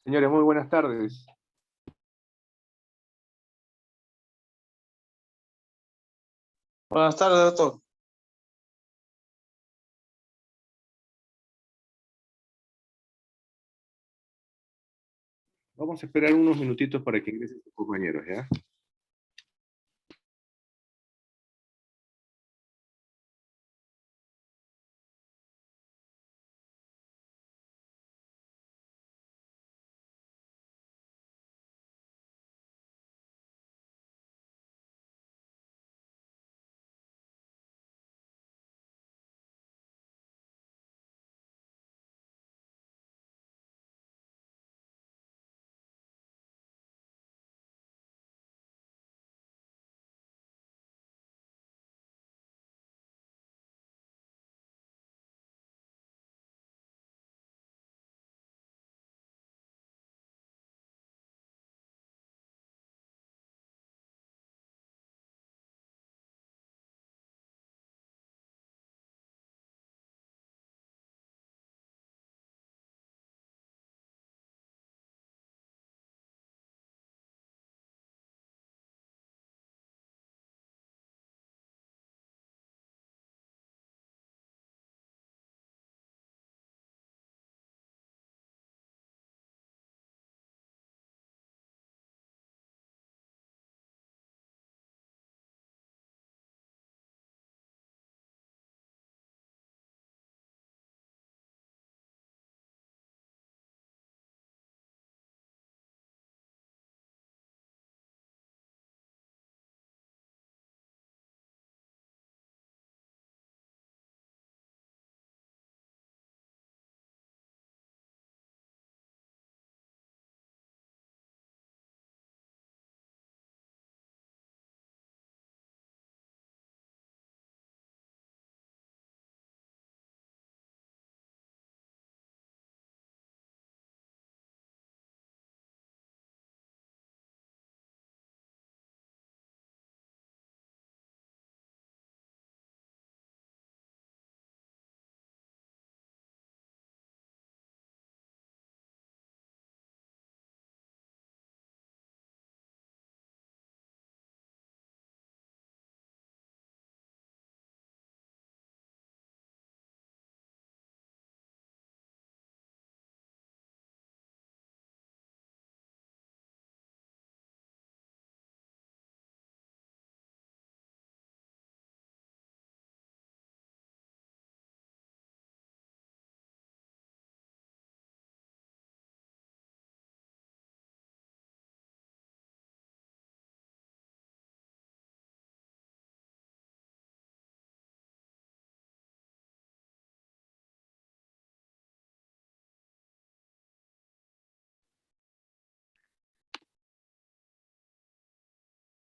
Señores, muy buenas tardes. Buenas tardes, doctor. Vamos a esperar unos minutitos para que ingresen sus compañeros, ¿ya?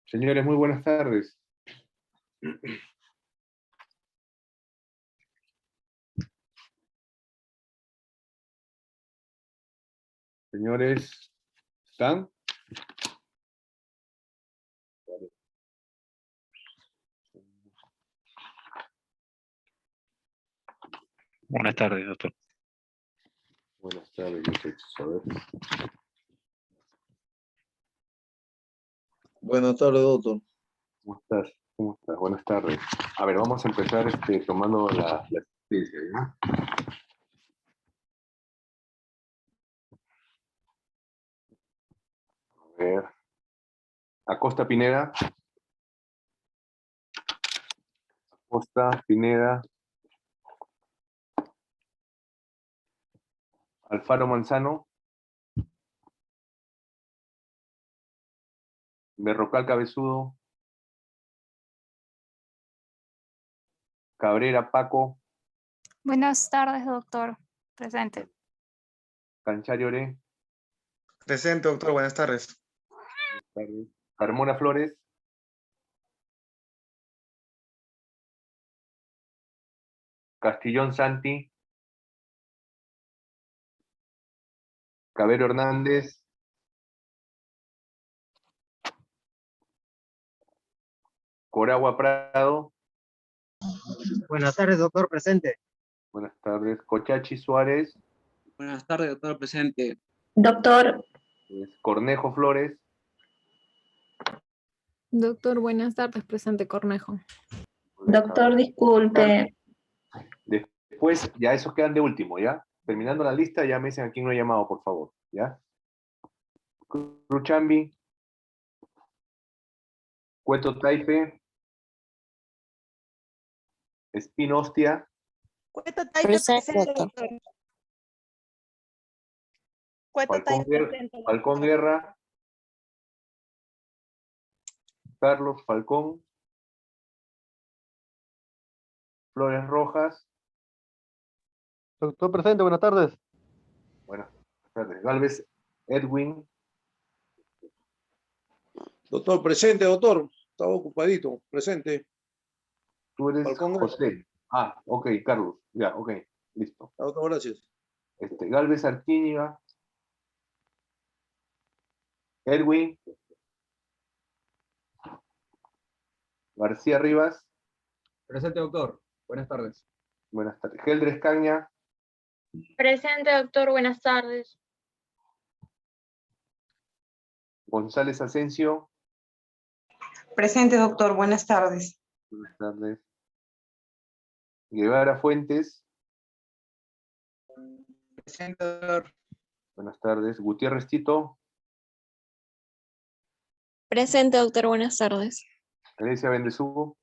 Señores, muy buenas tardes. Señores, ¿están? Buenas tardes, doctor. Buenas tardes, muchachos. A ver. Buenas tardes, doctor. ¿Cómo estás? ¿Cómo estás? Buenas tardes. A ver, vamos a empezar tomando la asistencia, ¿ya? A ver. Acosta Pineda. Acosta Pineda. Alfaro Manzano. Berrocal Cabezudo. Cabrera Paco. Buenas tardes, doctor. Presente. Canchari Oré. Presente, doctor. Buenas tardes. Carmona Flores. Castillón Santi. Cabero Hernández. Coragua Prado. Buenas tardes, doctor, presente. Buenas tardes. Cochachi Suárez. Buenas tardes, doctor presente. Doctor, Cornejo Flores. Doctor, buenas tardes, presente Cornejo. doctor, disculpe. Después, ya esos quedan de último, ¿ya? Terminando la lista, ya me dicen a quién no he llamado, por favor, ¿ya? Cruchambi, Cueto Taipe, Espinostia, Cueto Taipe Presente, presente, doctor. doctor. Cueto Falcón, Taipe presente, Falcón doctor. Guerra, Carlos Falcón, Flores Rojas, Doctor presente, buenas tardes. buenas tardes, Galvez Edwin, Doctor, presente, doctor. Estaba ocupadito. Presente. tú eres Falcón Guerra. José. Ah, ok, Carlos, ya, ok, listo. Doctor, gracias. Galvez Arquíñiga, Edwin, García Rivas, Presente, doctor. Buenas tardes. buenas tardes, Geldres Caña, Presente, doctor. Buenas tardes. González Asensio, Presente, doctor. Buenas tardes. buenas tardes, Guevara Fuentes, Presente, doctor. buenas tardes, Gutiérrez Tito, Presente, doctor, buenas tardes. Alicia Bendesugo,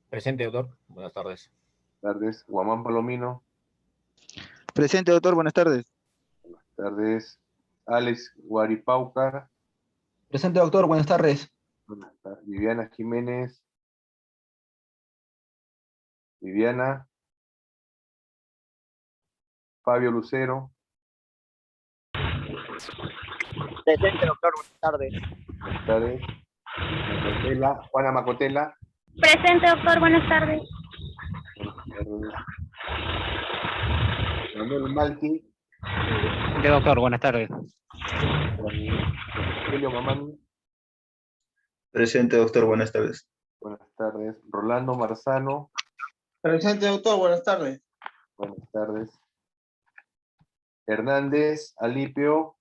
Presente, doctor. Buenas tardes. buenas tardes, Guamán Palomino, Presente, doctor, buenas tardes. buenas tardes, Alex Guaripaucar, Presente, doctor, buenas tardes. buenas tardes, Viviana Jiménez, Viviana, Fabio Lucero, Presente, doctor, buenas tardes. buenas tardes, Juana Macotela, Presente, doctor. Buenas tardes. buenas tardes, Manuel Malti, Doctor, buenas tardes. Julio Mamani, Presente, doctor, buenas tardes. buenas tardes, Rolando Marzano, Presente, doctor. Buenas tardes. buenas tardes, Hernández Alipio,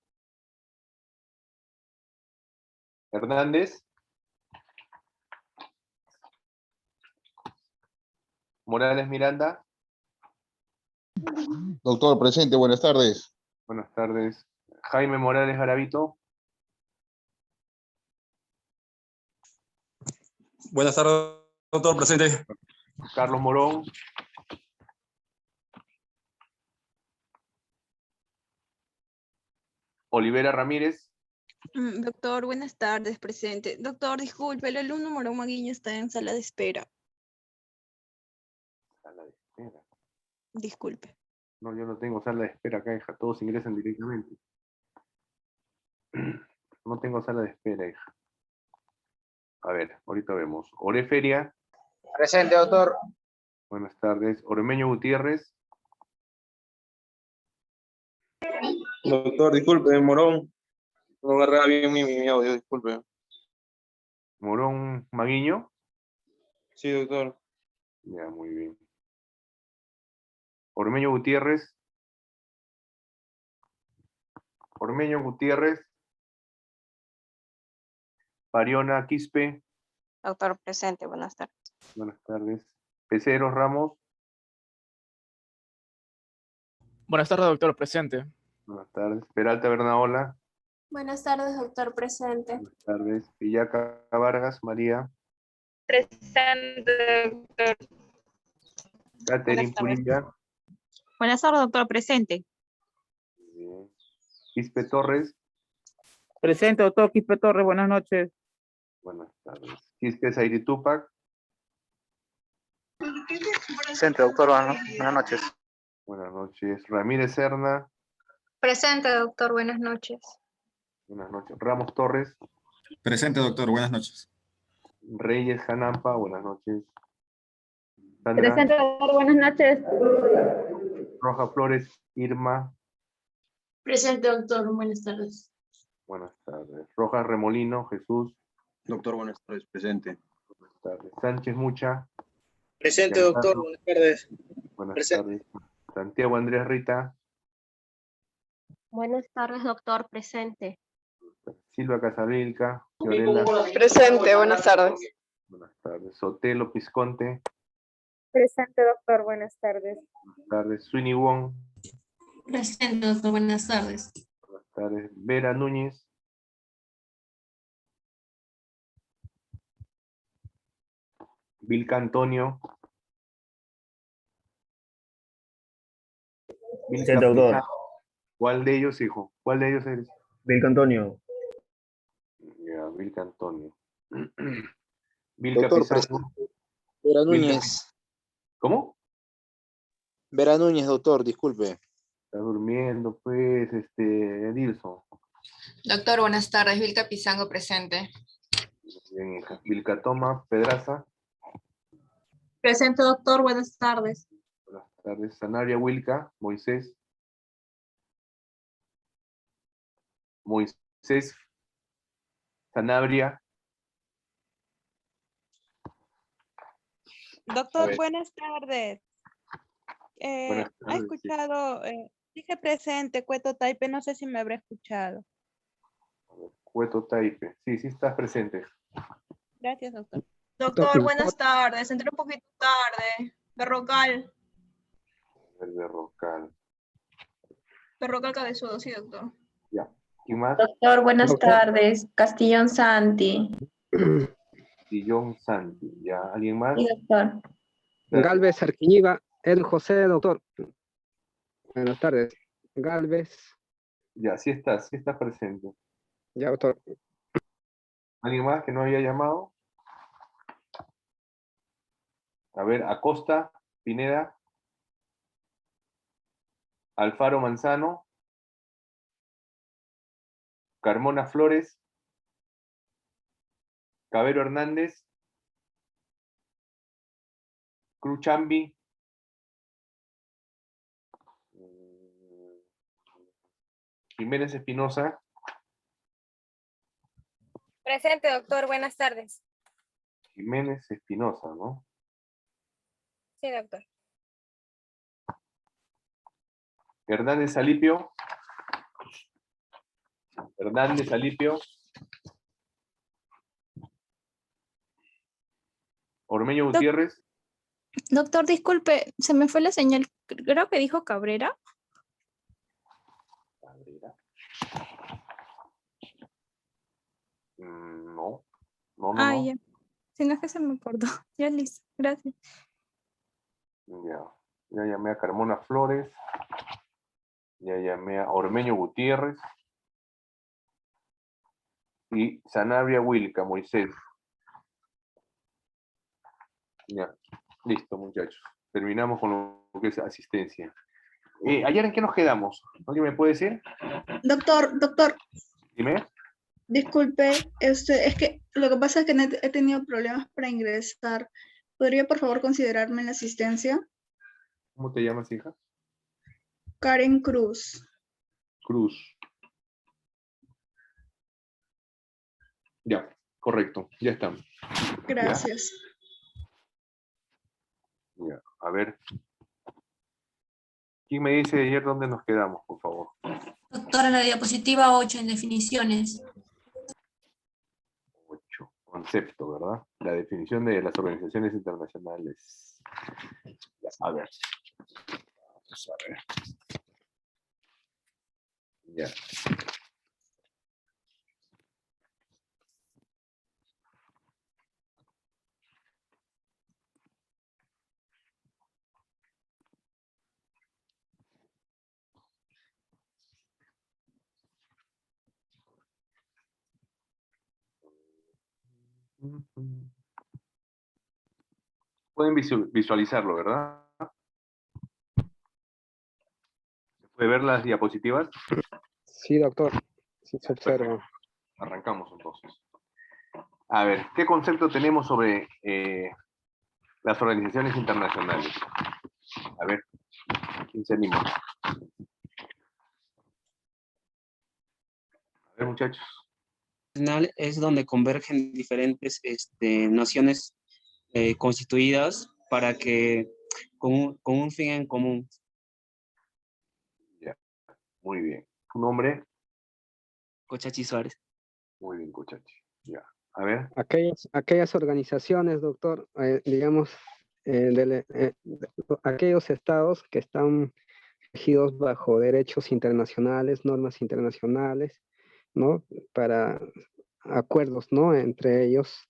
Hernández, Morales Miranda, Doctor, presente, buenas tardes. buenas tardes, Jaime Morales Garavito, Buenas tardes, doctor. Presente. Carlos Morón, Olivera Ramírez, Doctor, buenas tardes. Presente. Doctor, disculpe, el alumno Morón Maguiño está en sala de espera. sala de espera. Disculpe. No, yo no tengo sala de espera acá, hija, todos ingresan directamente. No tengo sala de espera, hija. A ver, ahorita vemos. Oreferia, Presente, doctor. buenas tardes. Ormeño Gutiérrez, Doctor, disculpe, Morón. No agarraba bien mi audio, disculpe. Morón Maguiño. Sí, doctor. Ya, muy bien. Ormeño Gutiérrez. Ormeño Gutiérrez. Pariona Quispe. Doctor, presente, buenas tardes. Buenas tardes. Peceros Ramos. Buenas tardes, doctor, presente. Buenas tardes. Peralta Bernaola. Buenas tardes, doctor. Presente. Buenas tardes. Villaca Vargas María. Presente, doctor. Catherine Buenas tardes. Purilla. Buenas tardes, doctor, presente. Muy bien. Quispe Torres. Presente, doctor Quispe Torres, buenas noches. Buenas tardes. Quispe Zairi Tupac. Presente, doctor, buenas noches. Buenas noches. Ramírez Serna. Presente, doctor. Buenas noches. Buenas noches. Ramos Torres. Presente, doctor, buenas noches. Reyes Janampa. Buenas noches. Sandra Presente, doctor, buenas noches. Roja Flores. Irma. Presente, doctor, buenas tardes. Buenas tardes. Rojas Remolino. Jesús. Doctor, buenas tardes, presente. Buenas tardes. Sánchez Mucha. Presente, Giancarlo. doctor, buenas tardes. Buenas Presente. tardes. Santiago Andrés Rita. Buenas tardes, doctor. Presente. Silva Casavilca, Fiorella, Presente, buenas tardes. buenas tardes. Sotelo Pisconte, Presente, doctor. Buenas tardes. buenas tardes. Sweeney Wong, Presente, doctor. Buenas tardes. buenas tardes. Vera Núñez, Vilca Antonio, Vilca Sí, doctor. Pizarro. ¿Cuál de ellos, hijo? ¿Cuál de ellos eres? Vilca Antonio. Ya, Vilca Antonio. Vilca Doctor, Pizarro. Vera Vilca Núñez. ¿Cómo? Vera Núñez, doctor, disculpe. Está durmiendo, pues, Edilson. Doctor, buenas tardes. Vilca Pizango presente. Bien, hija. Vilca Toma, Pedraza. Presente, doctor. Buenas tardes. Buenas tardes. Sanabria Wilca, Moisés. Moisés. Sanabria. A Doctor, ver. buenas tardes. Buenas ¿Ha tardes, sí. escuchado? Dije presente, Cueto Taipe, no sé si me habrá escuchado. Cueto Taipe. Sí, sí estás presente. Gracias, doctor. Doctor, buenas tardes. Entré un poquito tarde. Berrocal. El de Rocal. Berrocal cabezudo, sí, doctor. Ya. ¿Quién más? Doctor, buenas Doctor. tardes. Castillón Santi. Guillón Santi. ¿Ya? ¿Alguien más? Sí, doctor. Gracias. Galvez Arquiñiga, el José, doctor. Buenas tardes. Galvez, Ya, sí estás presente. ya, doctor. ¿Alguien más que no haya llamado? A ver, Acosta, Pineda, Alfaro Manzano, Carmona Flores, Cabero Hernández, Cruchambi, Jiménez Espinosa, Presente, doctor. Buenas tardes. Jiménez Espinosa, ¿no? Sí, doctor. Hernández Alipio, Ormeño Gutiérrez, Doctor, disculpe, se me fue la señal. Creo que dijo Cabrera. Cabrera. No, no. Ya. Si no es que se me acordó. Ya listo. Gracias. Ya llamé a Carmona Flores, ya llamé a Ormeño Gutiérrez y Sanabria Wilca, Moisés. Ya, listo, muchachos. Terminamos con lo que es asistencia. ¿Ayer en qué nos quedamos? ¿Alguien me puede decir? Doctor, Dime. disculpe, es que lo que pasa es que he tenido problemas para ingresar. ¿Podría por favor considerarme en la asistencia? ¿Cómo te llamas, hija? Karen Cruz. Cruz. Ya, correcto, ya estamos. Gracias. Ya, a ver. ¿Quién me dice ayer dónde nos quedamos, por favor? Doctor, en la diapositiva 8, en definiciones. 8. Concepto, ¿verdad? La definición de las organizaciones internacionales. Ya, a ver. Vamos a ver. Ya. Pueden visualizarlo, ¿verdad? ¿Se puede ver las diapositivas? Sí, doctor. Sí, se observa. Arrancamos entonces. A ver, ¿qué concepto tenemos sobre las organizaciones internacionales? A ver, ¿quién se anima? A ver, muchachos. Es donde convergen diferentes naciones constituidas para que con un fin en común. Ya, muy bien. ¿Tu nombre? Cochachi Suárez. Muy bien, Cochachi. Ya. A ver. Aquellas organizaciones, doctor, digamos, aquellos estados que están regidos bajo derechos internacionales, normas internacionales, ¿no? Para acuerdos, ¿no? Entre ellos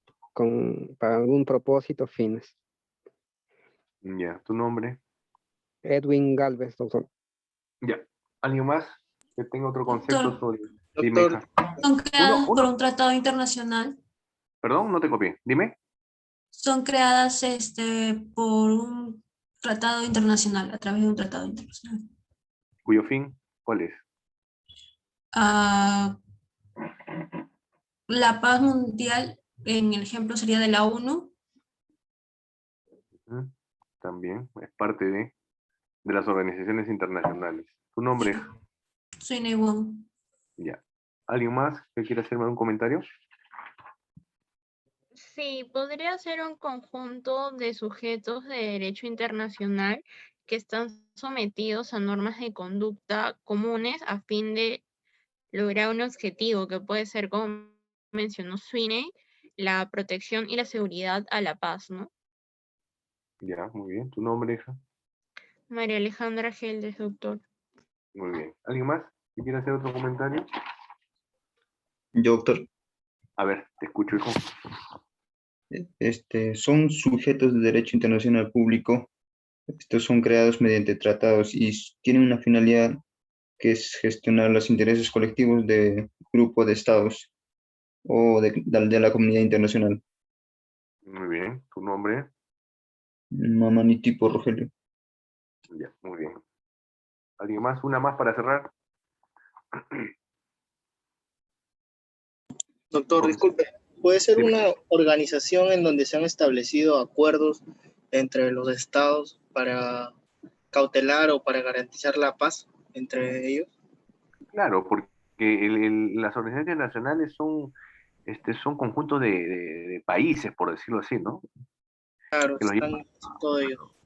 para algún propósito, fines. Ya. ¿Tu nombre? Edwin Galvez, doctor. Ya. ¿Alguien más que tenga otro concepto Doctor. sobre? Dime, hija. Son creadas por un tratado internacional. Perdón, no te copié. Dime. Son creadas por un tratado internacional, a través de un tratado internacional. ¿Cuyo fin? ¿Cuál es? Ah, la paz mundial, en el ejemplo sería de la ONU. También es parte de las organizaciones internacionales. ¿Tu nombre? Soy Newon. Ya. ¿Alguien más que quiera hacerme un comentario? Sí, podría ser un conjunto de sujetos de derecho internacional que están sometidos a normas de conducta comunes a fin de lograr un objetivo que puede ser, como mencionó Sweeney, la protección y la seguridad a la paz, ¿no? Ya, muy bien. ¿Tu nombre, hija? María Alejandra Geldes, doctor. Muy bien. ¿Alguien más que quiera hacer otro comentario? Yo, doctor. A ver, te escucho, hijo. Son sujetos de derecho internacional público. Estos son creados mediante tratados y tienen una finalidad que es gestionar los intereses colectivos de grupo de estados o de la comunidad internacional. Muy bien. ¿Tu nombre? Mamani tipo Rogelio. Ya, muy bien. ¿Alguien más? ¿Una más para cerrar? Doctor, disculpe, ¿puede ser una organización en donde se han establecido acuerdos entre los estados para cautelar o para garantizar la paz entre ellos? Claro, porque las organizaciones nacionales son conjuntos de países, por decirlo así, ¿no? Claro, Que los están todo ellos.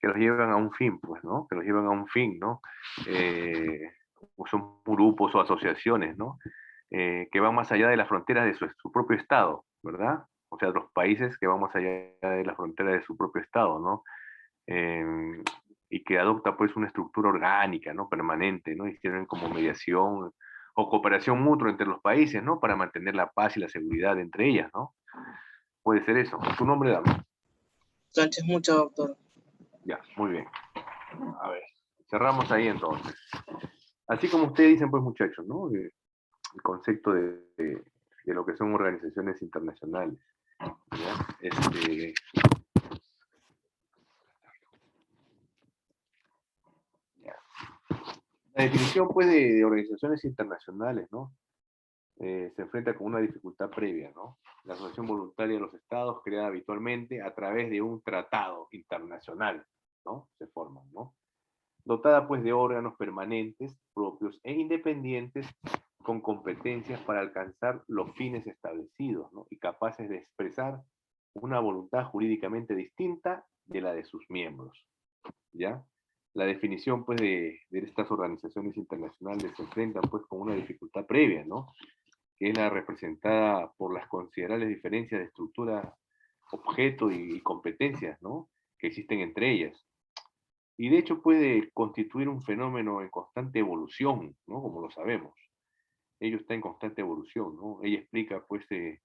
que los llevan a un fin, pues, ¿no? Que los llevan a un fin, ¿no? O son grupos o asociaciones, ¿no? Que van más allá de las fronteras de su propio estado, ¿verdad? O sea, los países que van más allá de la frontera de su propio estado, ¿no? Y que adopta, pues, una estructura orgánica, ¿no? Permanente, ¿no? Y tienen como mediación o cooperación mutua entre los países, ¿no? Para mantener la paz y la seguridad entre ellas, ¿no? Puede ser eso. ¿Tu nombre, dame? Sánchez Mucha, doctor. Ya, muy bien. A ver, cerramos ahí entonces. Así como ustedes dicen, pues, muchachos, ¿no? El concepto de lo que son organizaciones internacionales. ¿Ya? Ya. La definición, pues, de organizaciones internacionales, ¿no? Se enfrenta con una dificultad previa, ¿no? La asociación voluntaria de los estados, creada habitualmente a través de un tratado internacional, ¿no? Se forman, ¿no? Dotada, pues, de órganos permanentes, propios e independientes, con competencias para alcanzar los fines establecidos, ¿no? Y capaces de expresar una voluntad jurídicamente distinta de la de sus miembros, ¿ya? La definición, pues, de estas organizaciones internacionales se enfrentan, pues, con una dificultad previa, ¿no? Que es la representada por las considerables diferencias de estructura, objeto y competencias, ¿no? Que existen entre ellas. Y de hecho puede constituir un fenómeno en constante evolución, ¿no? Como lo sabemos. Ello está en constante evolución, ¿no? Ella explica, pues, que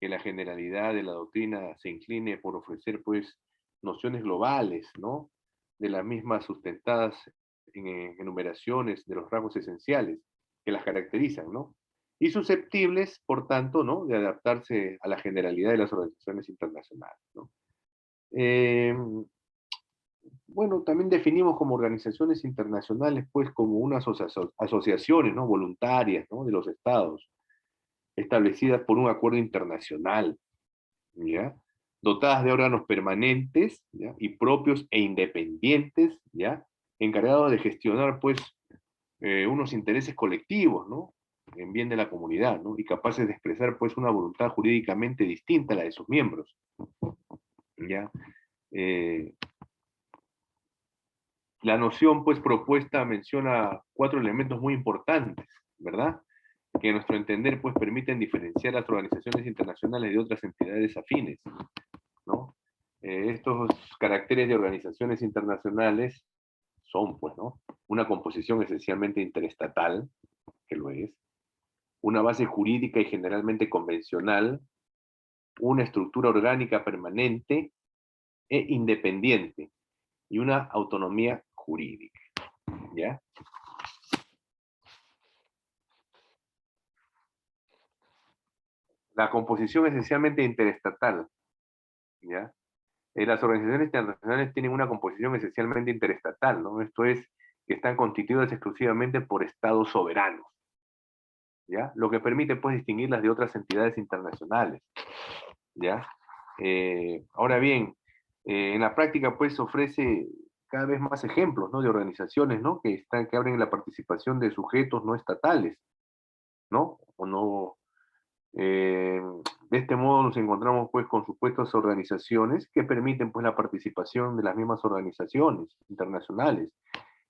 la generalidad de la doctrina se incline por ofrecer, pues, nociones globales, ¿no? De las mismas sustentadas en enumeraciones de los rasgos esenciales que las caracterizan, ¿no? Y susceptibles, por tanto, ¿no? De adaptarse a la generalidad de las organizaciones internacionales, ¿no? Bueno, también definimos como organizaciones internacionales, pues, como unas asociaciones, ¿no? Voluntarias, ¿no? De los estados, establecidas por un acuerdo internacional, ¿ya? Dotadas de órganos permanentes, ¿ya? Y propios e independientes, ¿ya? Encargados de gestionar, pues, unos intereses colectivos, ¿no? En bien de la comunidad, ¿no? Y capaces de expresar, pues, una voluntad jurídicamente distinta a la de sus miembros, ¿ya? La noción, pues, propuesta menciona 4 elementos muy importantes, ¿verdad? Que a nuestro entender, pues, permiten diferenciar las organizaciones internacionales de otras entidades afines, ¿no? Estos caracteres de organizaciones internacionales son, pues, ¿no? Una composición esencialmente interestatal, que lo es, una base jurídica y generalmente convencional, una estructura orgánica permanente e independiente, y una autonomía jurídica, ¿ya? La composición esencialmente interestatal, ¿ya? Las organizaciones internacionales tienen una composición esencialmente interestatal, ¿no? Esto es, que están constituidas exclusivamente por estados soberanos, ¿ya? Lo que permite, pues, distinguirlas de otras entidades internacionales, ¿ya? Ahora bien, en la práctica, pues, ofrece cada vez más ejemplos, ¿no? De organizaciones, ¿no? Que abren la participación de sujetos no estatales, ¿no? O no, de este modo nos encontramos, pues, con supuestas organizaciones que permiten, pues, la participación de las mismas organizaciones internacionales,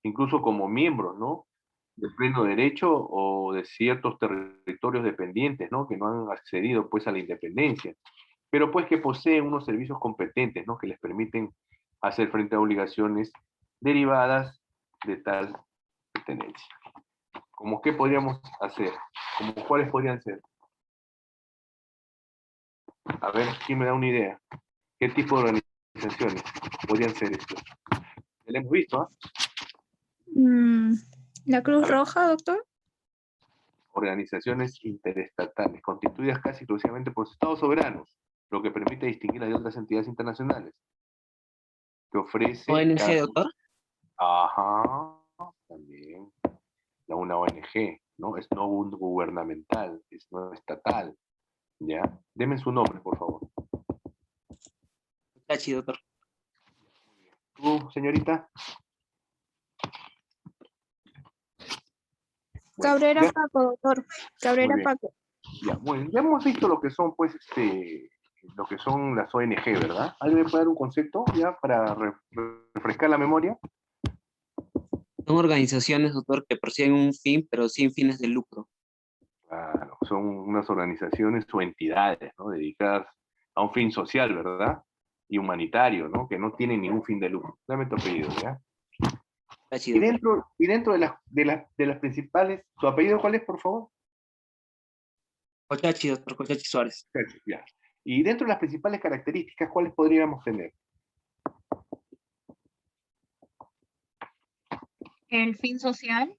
incluso como miembros, ¿no? De pleno derecho o de ciertos territorios dependientes, ¿no? Que no han accedido, pues, a la independencia, pero, pues, que poseen unos servicios competentes, ¿no? Que les permiten hacer frente a obligaciones derivadas de tal pertenencia. ¿Cómo qué podríamos hacer? ¿Cómo cuáles podrían ser? A ver, ¿quién me da una idea? ¿Qué tipo de organizaciones podrían ser estos? Ya lo hemos visto, ¿ah? La Cruz Roja, doctor. Organizaciones interestatales, constituidas casi exclusivamente por estados soberanos, lo que permite distinguirlas de otras entidades internacionales. Que ofrece... ONG, doctor. Ajá, también. Una ONG, ¿no? Es no gubernamental, es no estatal, ¿ya? Deme su nombre, por favor. Tachi, doctor. ¿Tú, señorita? Cabrera ya. Paco, doctor. Cabrera Muy bien. Paco. Ya, bueno, ya hemos visto lo que son, pues, lo que son las ONG, ¿verdad? ¿Alguien me puede dar un concepto ya para refrescar la memoria? Son organizaciones, doctor, que persiguen un fin, pero sin fines de lucro. Claro, son unas organizaciones o entidades, ¿no? Dedicadas a un fin social, ¿verdad? Y humanitario, ¿no? Que no tienen ningún fin de lucro. Dame tu apellido, ¿ya? Tachi, Y dentro de las principales, ¿tu apellido cuál es, por favor? Cochachi, doctor, Cochachi Suárez. Ya. Y dentro de las principales características, ¿cuáles podríamos tener? El fin social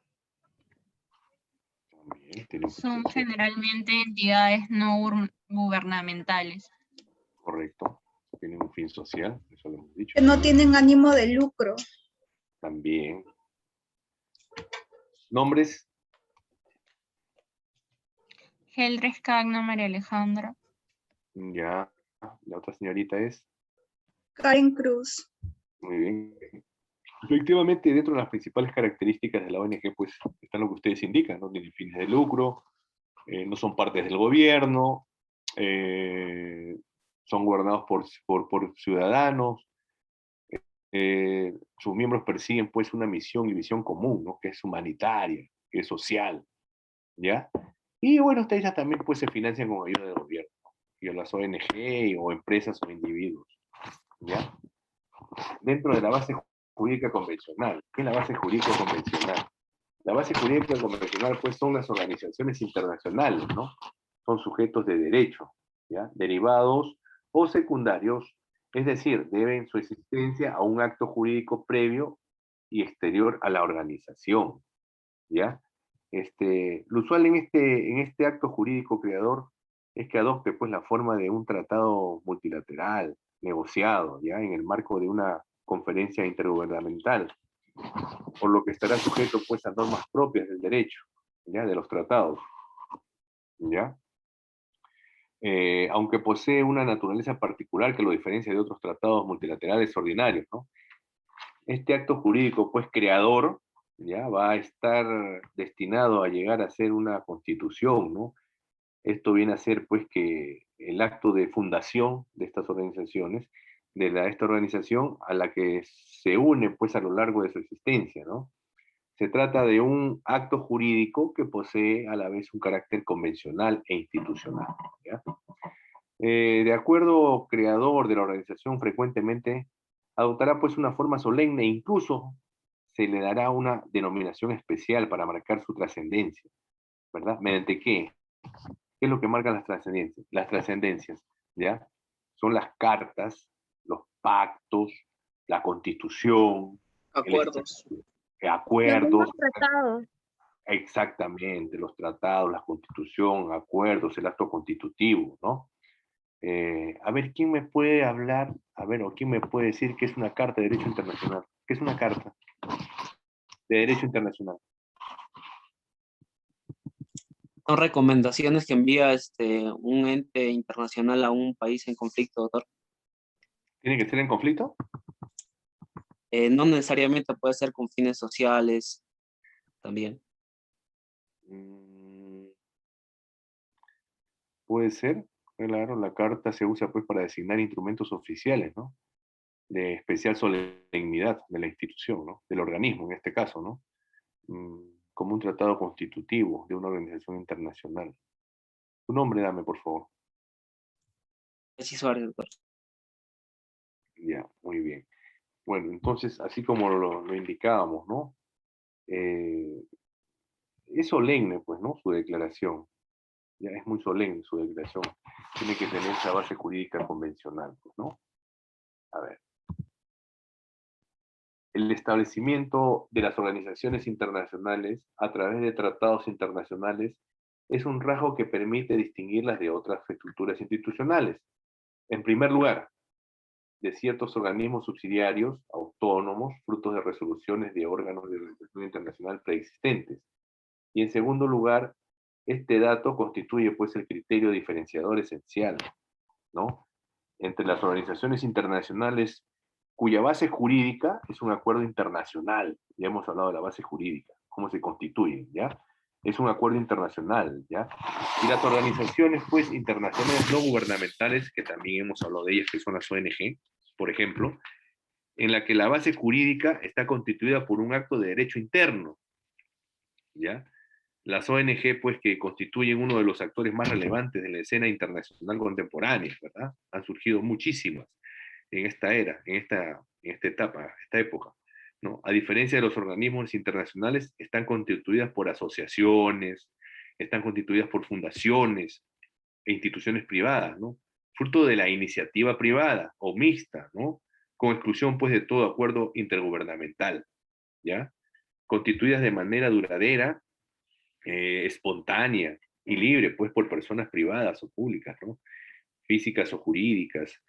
También tiene un fin son social. generalmente entidades no gubernamentales. Correcto. Tienen un fin social, eso lo hemos dicho. Que no tienen ánimo de lucro. También. ¿Nombres? Geldres Cagna, María Alejandra. Ya. La otra señorita es. Karen Cruz. Muy bien. Efectivamente, dentro de las principales características de la ONG, pues, están lo que ustedes indican, ¿no? Tienen fines de lucro, no son partes del gobierno, son gobernados por ciudadanos, sus miembros persiguen, pues, una misión y visión común, ¿no? Que es humanitaria, que es social, ¿ya? Y, bueno, ustedes también, pues, se financian con ayuda del gobierno, ¿no? Y a las ONG o empresas o individuos, ¿ya? Dentro de la base jurídica convencional. ¿Qué es la base jurídica convencional? La base jurídica convencional, pues, son las organizaciones internacionales, ¿no? Son sujetos de derecho, ¿ya? Derivados o secundarios, es decir, deben su existencia a un acto jurídico previo y exterior a la organización, ¿ya? Lo usual en este acto jurídico creador es que adopte, pues, la forma de un tratado multilateral, negociado, ¿ya? En el marco de una conferencia intergubernamental, por lo que estará sujeto, pues, a normas propias del derecho, ¿ya? De los tratados, ¿ya? Aunque posee una naturaleza particular que lo diferencia de otros tratados multilaterales ordinarios, ¿no? Este acto jurídico, pues, creador, ¿ya? Va a estar destinado a llegar a ser una constitución, ¿no? Esto viene a ser, pues, que el acto de fundación de estas organizaciones de esta organización a la que se une pues a lo largo de su existencia, ¿no? Se trata de un acto jurídico que posee a la vez un carácter convencional e institucional, ¿ya? De acuerdo creador de la organización, frecuentemente adoptará pues una forma solemne e incluso se le dará una denominación especial para marcar su trascendencia, ¿verdad? ¿Mediante qué? ¿Qué es lo que marcan las trascendencias? Las trascendencias, ¿ya? Son las cartas, los pactos, la constitución, Acuerdos. acuerdos, tratados. exactamente, los tratados, la constitución, acuerdos, el acto constitutivo, ¿no? A ver, ¿quién me puede hablar? A ver, o quién me puede decir qué es una carta de derecho internacional? ¿Qué es una carta de derecho internacional? Son recomendaciones que envía un ente internacional a un país en conflicto, doctor. ¿Tiene que ser en conflicto? No necesariamente, puede ser con fines sociales también. Puede ser, claro, la carta se usa pues para designar instrumentos oficiales, ¿no? De especial solemnidad de la institución, ¿no? Del organismo en este caso, ¿no? Como un tratado constitutivo de una organización internacional. Tu nombre dame, por favor. Sí, Suárez, doctor. Ya, muy bien. Bueno, entonces, así como lo indicábamos, ¿no? Es solemne, pues, ¿no? Su declaración. Ya es muy solemne su declaración. Tiene que tener esa base jurídica convencional, pues, ¿no? A ver. El establecimiento de las organizaciones internacionales a través de tratados internacionales es un rasgo que permite distinguirlas de otras estructuras institucionales. En primer lugar, de ciertos organismos subsidiarios, autónomos, frutos de resoluciones de órganos de organización internacional preexistentes. Y en segundo lugar, este dato constituye pues el criterio diferenciador esencial, ¿no? Entre las organizaciones internacionales cuya base jurídica es un acuerdo internacional. Ya hemos hablado de la base jurídica, cómo se constituyen, ¿ya? Es un acuerdo internacional, ¿ya? Y las organizaciones, pues, internacionales no gubernamentales, que también hemos hablado de ellas, que son las ONG, por ejemplo, en la que la base jurídica está constituida por un acto de derecho interno, ¿ya? Las ONG, pues, que constituyen uno de los actores más relevantes de la escena internacional contemporánea, ¿verdad? Han surgido muchísimas en esta era, en esta etapa, esta época, ¿no? A diferencia de los organismos internacionales, están constituidas por asociaciones, están constituidas por fundaciones e instituciones privadas, ¿no? Fruto de la iniciativa privada o mixta, ¿no? Con exclusión, pues, de todo acuerdo intergubernamental, ¿ya? Constituidas de manera duradera, espontánea y libre, pues, por personas privadas o públicas, ¿no? Físicas o jurídicas,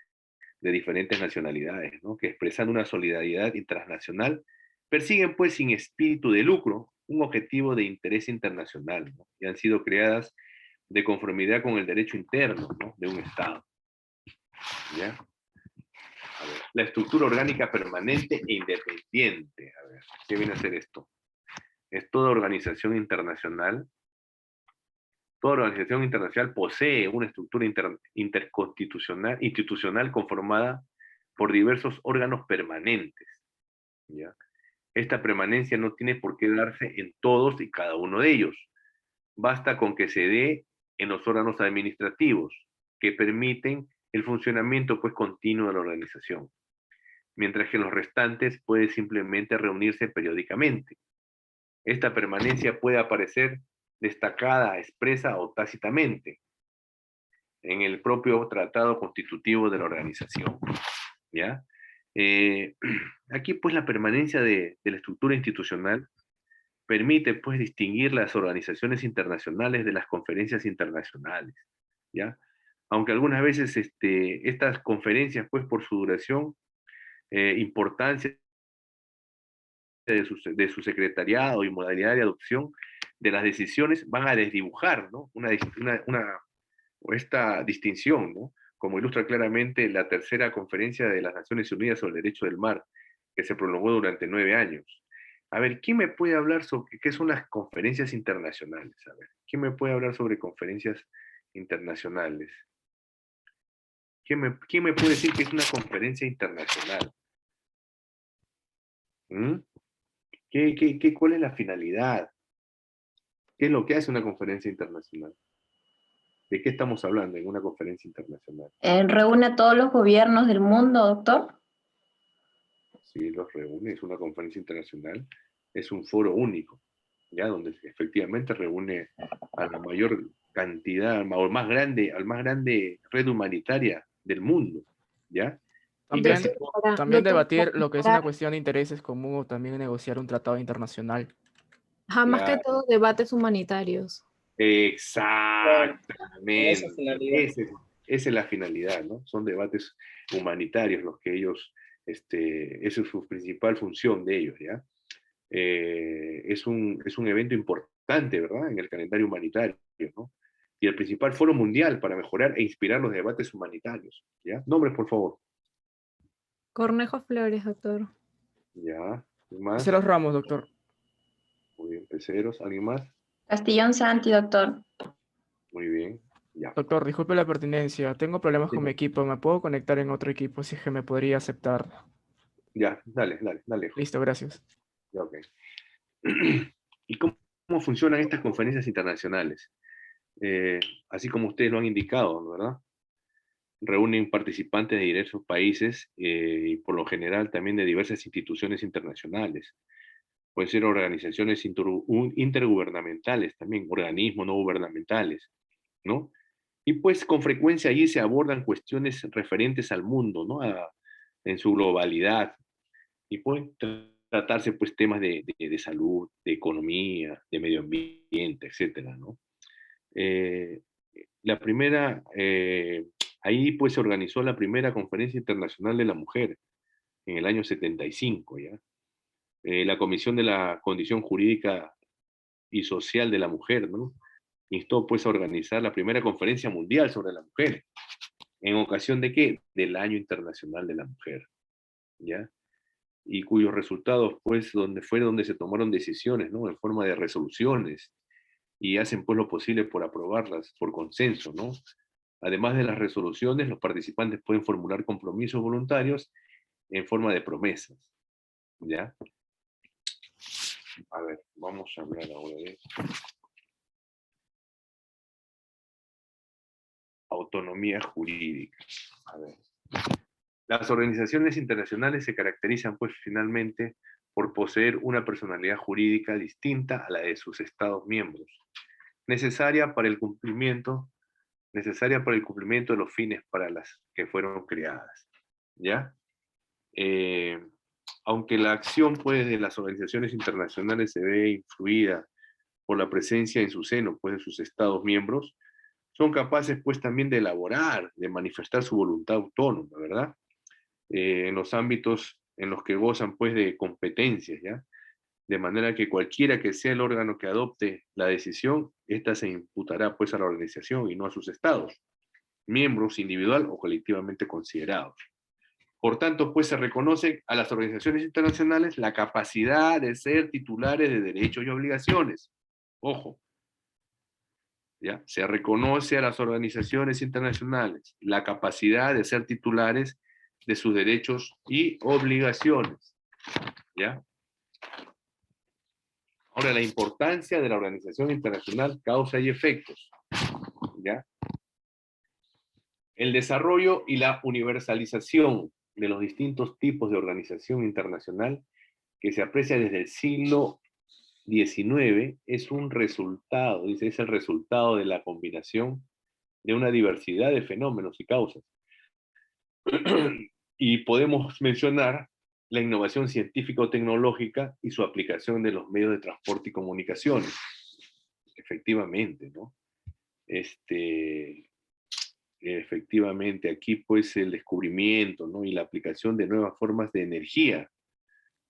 de diferentes nacionalidades, ¿no? Que expresan una solidaridad transnacional, persiguen pues sin espíritu de lucro un objetivo de interés internacional, ¿no? Y han sido creadas de conformidad con el derecho interno, ¿no? De un Estado. ¿Ya? A ver, la estructura orgánica permanente e independiente. A ver, ¿qué viene a ser esto? Es toda organización internacional. Toda organización internacional posee una estructura interconstitucional, institucional conformada por diversos órganos permanentes, ¿ya? Esta permanencia no tiene por qué darse en todos y cada uno de ellos. Basta con que se dé en los órganos administrativos, que permiten el funcionamiento pues continuo de la organización, mientras que en los restantes puede simplemente reunirse periódicamente. Esta permanencia puede aparecer destacada, expresa o tácitamente en el propio tratado constitutivo de la organización, ¿ya? Aquí pues la permanencia de la estructura institucional permite pues distinguir las organizaciones internacionales de las conferencias internacionales, ¿ya? Aunque algunas veces estas conferencias pues por su duración, importancia de su secretariado y modalidad de adopción de las decisiones van a desdibujar, ¿no? Esta distinción, ¿no? Como ilustra claramente la tercera conferencia de las Naciones Unidas sobre el Derecho del Mar, que se prolongó durante 9 años. A ver, ¿quién me puede hablar sobre qué son las conferencias internacionales? A ver, ¿quién me puede hablar sobre conferencias internacionales? ¿Quién me puede decir que es una conferencia internacional? ¿Mm? ¿Cuál es la finalidad? ¿Qué es lo que hace una conferencia internacional? ¿De qué estamos hablando en una conferencia internacional? ¿Reúne a todos los gobiernos del mundo, doctor? Sí, los reúne, es una conferencia internacional, es un foro único, ¿ya? Donde efectivamente reúne a la mayor cantidad, o al más grande red humanitaria del mundo, ¿ya? Y También, casi también doctor, debatir lo que es una para- cuestión de intereses común o también negociar un tratado internacional. Jamás que Claro. todo debates humanitarios. Exactamente. finalidad. Esa es la finalidad, ¿no? Son debates humanitarios los que ellos, esa es su principal función de ellos, ¿ya? Es un evento importante, ¿verdad? En el calendario humanitario, ¿no? Y el principal foro mundial para mejorar e inspirar los debates humanitarios, ¿ya? Nombres, por favor. Cornejo Flores, doctor. Ya, ¿quién más? Ceros Ramos, doctor. Muy bien, Peceros, ¿alguien más? Castillón Santi, doctor. Muy bien, ya. Doctor, disculpe la pertinencia. Tengo problemas con mi Dime. equipo. ¿Me puedo conectar en otro equipo si es que me podría aceptar? Ya, dale. Listo, gracias. Ya, ok. ¿Y cómo funcionan estas conferencias internacionales? Así como ustedes lo han indicado, ¿verdad? Reúnen participantes de diversos países y por lo general también de diversas instituciones internacionales. Pueden ser organizaciones intergubernamentales también, organismos no gubernamentales, ¿no? Y pues con frecuencia allí se abordan cuestiones referentes al mundo, ¿no? En su globalidad. Y pueden tratarse pues temas de salud, de economía, de medio ambiente, etcétera, ¿no? La primera, ahí pues se organizó la primera Conferencia Internacional de la Mujer en el año 75, ¿ya? La Comisión de la Condición Jurídica y Social de la Mujer, ¿no? Instó pues a organizar la primera conferencia mundial sobre la mujer. ¿En ocasión de qué? Del Año Internacional de la Mujer, ¿ya? Y cuyos resultados pues donde se tomaron decisiones, ¿no? En forma de resoluciones y hacen pues lo posible por aprobarlas por consenso, ¿no? Además de las resoluciones, los participantes pueden formular compromisos voluntarios en forma de promesas, ¿ya? A ver, vamos a hablar ahora de autonomía jurídica. A ver. Las organizaciones internacionales se caracterizan, pues, finalmente, por poseer una personalidad jurídica distinta a la de sus Estados miembros, necesaria para el cumplimiento de los fines para las que fueron creadas, ¿ya? Aunque la acción, pues, de las organizaciones internacionales se ve influida por la presencia en su seno, pues, de sus Estados miembros, son capaces, pues, también de elaborar, de manifestar su voluntad autónoma, ¿verdad? En los ámbitos en los que gozan, pues, de competencias, ¿ya? De manera que cualquiera que sea el órgano que adopte la decisión, ésta se imputará, pues, a la organización y no a sus estados, miembros individual o colectivamente considerados. Por tanto, pues, se reconoce a las organizaciones internacionales la capacidad de ser titulares de derechos y obligaciones. Ojo, ¿ya? Se reconoce a las organizaciones internacionales la capacidad de ser titulares de sus derechos y obligaciones, ¿ya? Ahora, la importancia de la organización internacional, causa y efectos, ¿ya? El desarrollo y la universalización de los distintos tipos de organización internacional que se aprecia desde el siglo XIX es un resultado, dice, es el resultado de la combinación de una diversidad de fenómenos y causas. Y podemos mencionar la innovación científico-tecnológica y su aplicación de los medios de transporte y comunicaciones. Efectivamente, ¿no? Efectivamente, aquí pues el descubrimiento, ¿no? Y la aplicación de nuevas formas de energía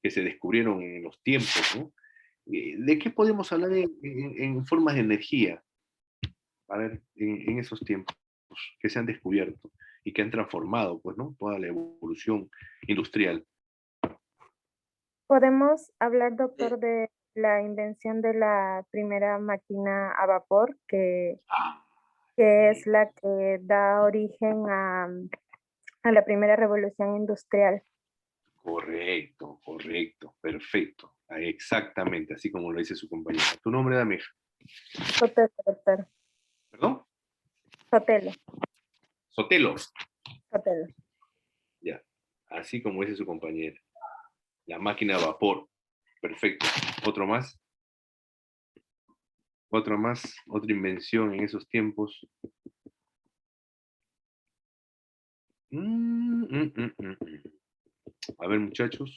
que se descubrieron en los tiempos, ¿no? ¿De qué podemos hablar en formas de energía? A ver, en esos tiempos que se han descubierto y que han transformado, pues, ¿no? Toda la evolución industrial. Podemos hablar, doctor, de la invención de la primera máquina a vapor, que es la que da origen a la primera revolución industrial. Correcto, correcto, perfecto. Exactamente, así como lo dice su compañera. ¿Tu nombre, Damir? Sotelo, doctor. ¿Perdón? Sotelo. Sotelo. Sotelo. Ya, así como dice su compañera. La máquina de vapor. Perfecto. ¿Otro más? Otro más, otra invención en esos tiempos. A ver, muchachos.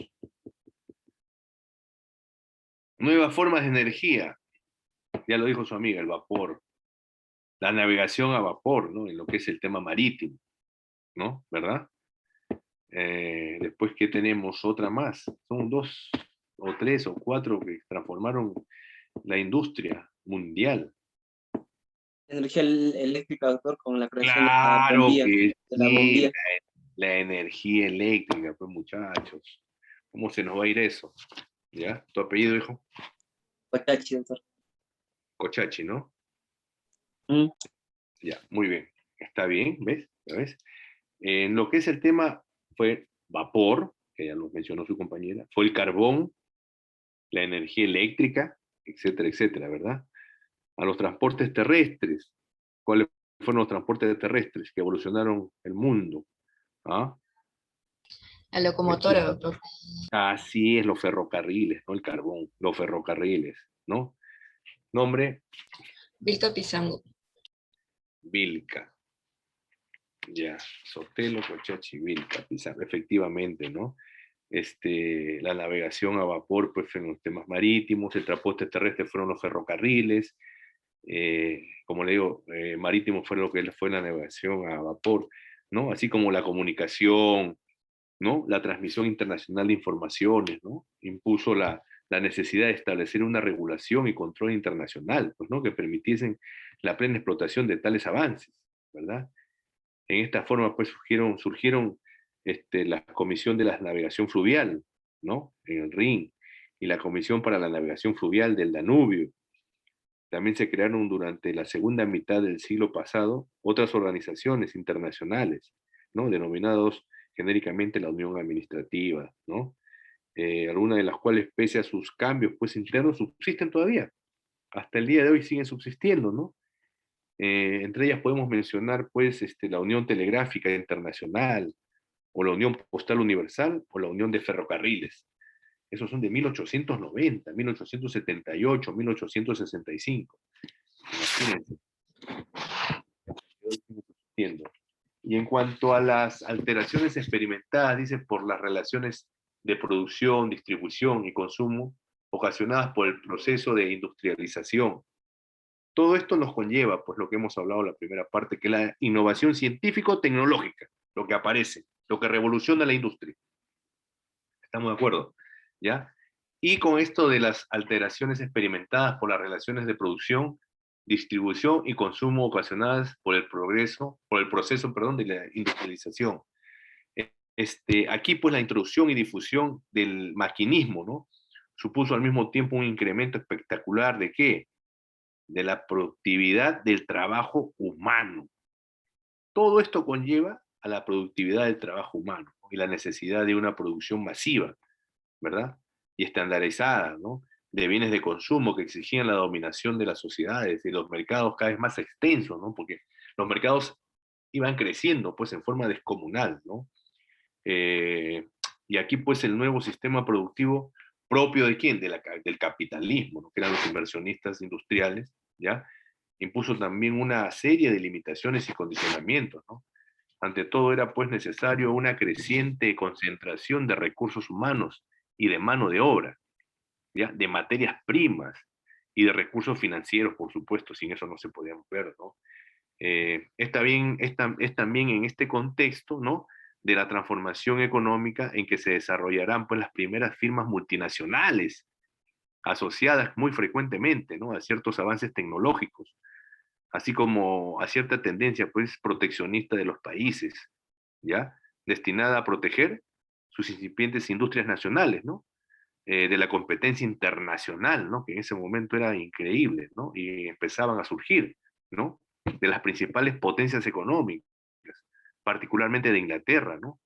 Nuevas formas de energía. Ya lo dijo su amiga, el vapor. La navegación a vapor, ¿no? En lo que es el tema marítimo, ¿no? ¿Verdad? Después, ¿qué tenemos? Otra más. Son 2 o 3 o 4 que transformaron la industria mundial. Energía eléctrica, doctor, con la creación Claro que de la sí, bombilla. la energía eléctrica, pues muchachos. ¿Cómo se nos va a ir eso? ¿Ya? ¿Tu apellido, hijo? Cochachi, doctor. Cochachi, ¿no? Ya, muy bien. Está bien, ¿ves? ¿Ya ves? En lo que es el tema fue vapor, que ya lo mencionó su compañera, fue el carbón, la energía eléctrica, etcétera, etcétera, ¿verdad? A los transportes terrestres. ¿Cuáles fueron los transportes terrestres que evolucionaron el mundo? ¿Ah? La locomotora, doctor. Así es, los ferrocarriles, no el carbón, los ferrocarriles, ¿no? Nombre, Vilca Pizango. Vilca. Ya, Sotelo, Cochachi, Vilca, Pizarro, efectivamente, ¿no? La navegación a vapor, pues, en los temas marítimos, el transporte terrestre fueron los ferrocarriles, como le digo, marítimo fue lo que fue la navegación a vapor, ¿no? Así como la comunicación, ¿no? La transmisión internacional de informaciones, ¿no? Impuso la necesidad de establecer una regulación y control internacional, pues, ¿no? Que permitiesen la plena explotación de tales avances, ¿verdad? En esta forma, pues, surgieron la Comisión de la Navegación Fluvial, ¿no? En el Rin, y la Comisión para la Navegación Fluvial del Danubio. También se crearon durante la segunda mitad del siglo pasado otras organizaciones internacionales, ¿no? Denominados genéricamente la Unión Administrativa, ¿no? Algunas de las cuales, pese a sus cambios, pues, internos, subsisten todavía. Hasta el día de hoy siguen subsistiendo, ¿no? Entre ellas podemos mencionar, pues, la Unión Telegráfica Internacional, o la Unión Postal Universal, o la Unión de Ferrocarriles. Esos son de 1890, 1878, 1865. Imagínense. Y en cuanto a las alteraciones experimentadas, dice, por las relaciones de producción, distribución y consumo ocasionadas por el proceso de industrialización. Todo esto nos conlleva, pues, lo que hemos hablado en la primera parte, que la innovación científico-tecnológica, lo que aparece, lo que revoluciona la industria. ¿Estamos de acuerdo? ¿Ya? Y con esto de las alteraciones experimentadas por las relaciones de producción, distribución y consumo ocasionadas por el proceso, de la industrialización. Aquí, pues, la introducción y difusión del maquinismo, ¿no? Supuso al mismo tiempo un incremento espectacular ¿de qué? De la productividad del trabajo humano. Todo esto conlleva a la productividad del trabajo humano, ¿no? Y la necesidad de una producción masiva, ¿verdad? Y estandarizada, ¿no? De bienes de consumo que exigían la dominación de las sociedades y los mercados cada vez más extensos, ¿no? Porque los mercados iban creciendo, pues, en forma descomunal, ¿no? Y aquí, pues, el nuevo sistema productivo propio de quién, del capitalismo, ¿no? Que eran los inversionistas industriales, ¿ya? Impuso también una serie de limitaciones y condicionamientos, ¿no? Ante todo era, pues, necesario una creciente concentración de recursos humanos y de mano de obra, ¿ya? De materias primas y de recursos financieros, por supuesto, sin eso no se podía mover, ¿no? Es también en este contexto, ¿no? De la transformación económica en que se desarrollarán, pues, las primeras firmas multinacionales asociadas muy frecuentemente, ¿no? A ciertos avances tecnológicos, así como a cierta tendencia, pues, proteccionista de los países, ¿ya? Destinada a proteger sus incipientes industrias nacionales, ¿no? De la competencia internacional, ¿no? Que en ese momento era increíble, ¿no? Y empezaban a surgir, ¿no? De las principales potencias económicas, particularmente de Inglaterra, ¿no?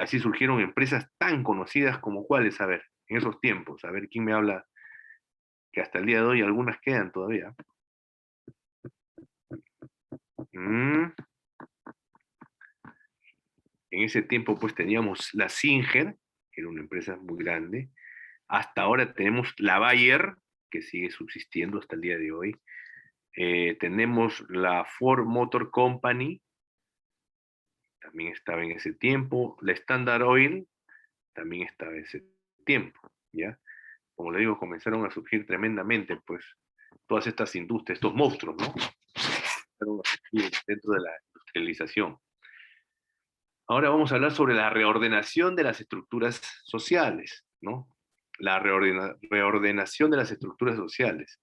Así surgieron empresas tan conocidas como cuáles, a ver, en esos tiempos, a ver quién me habla, que hasta el día de hoy algunas quedan todavía. En ese tiempo pues teníamos la Singer, que era una empresa muy grande. Hasta ahora tenemos la Bayer, que sigue subsistiendo hasta el día de hoy. Tenemos la Ford Motor Company, también estaba en ese tiempo. La Standard Oil, también estaba en ese tiempo, ¿ya? Como le digo, comenzaron a surgir tremendamente, pues, todas estas industrias, estos monstruos, ¿no? Comenzaron a surgir dentro de la industrialización. Ahora vamos a hablar sobre la reordenación de las estructuras sociales, ¿no? La reordenación de las estructuras sociales.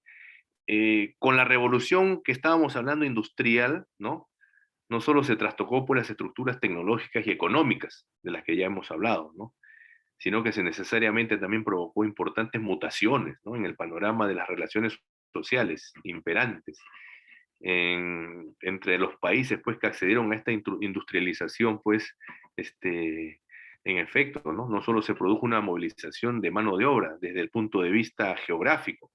Con la revolución que estábamos hablando industrial, ¿no? No solo se trastocó por las estructuras tecnológicas y económicas, de las que ya hemos hablado, ¿no? Sino que se necesariamente también provocó importantes mutaciones, ¿no? En el panorama de las relaciones sociales imperantes entre los países pues, que accedieron a esta industrialización, pues, en efecto, ¿no? No solo se produjo una movilización de mano de obra desde el punto de vista geográfico,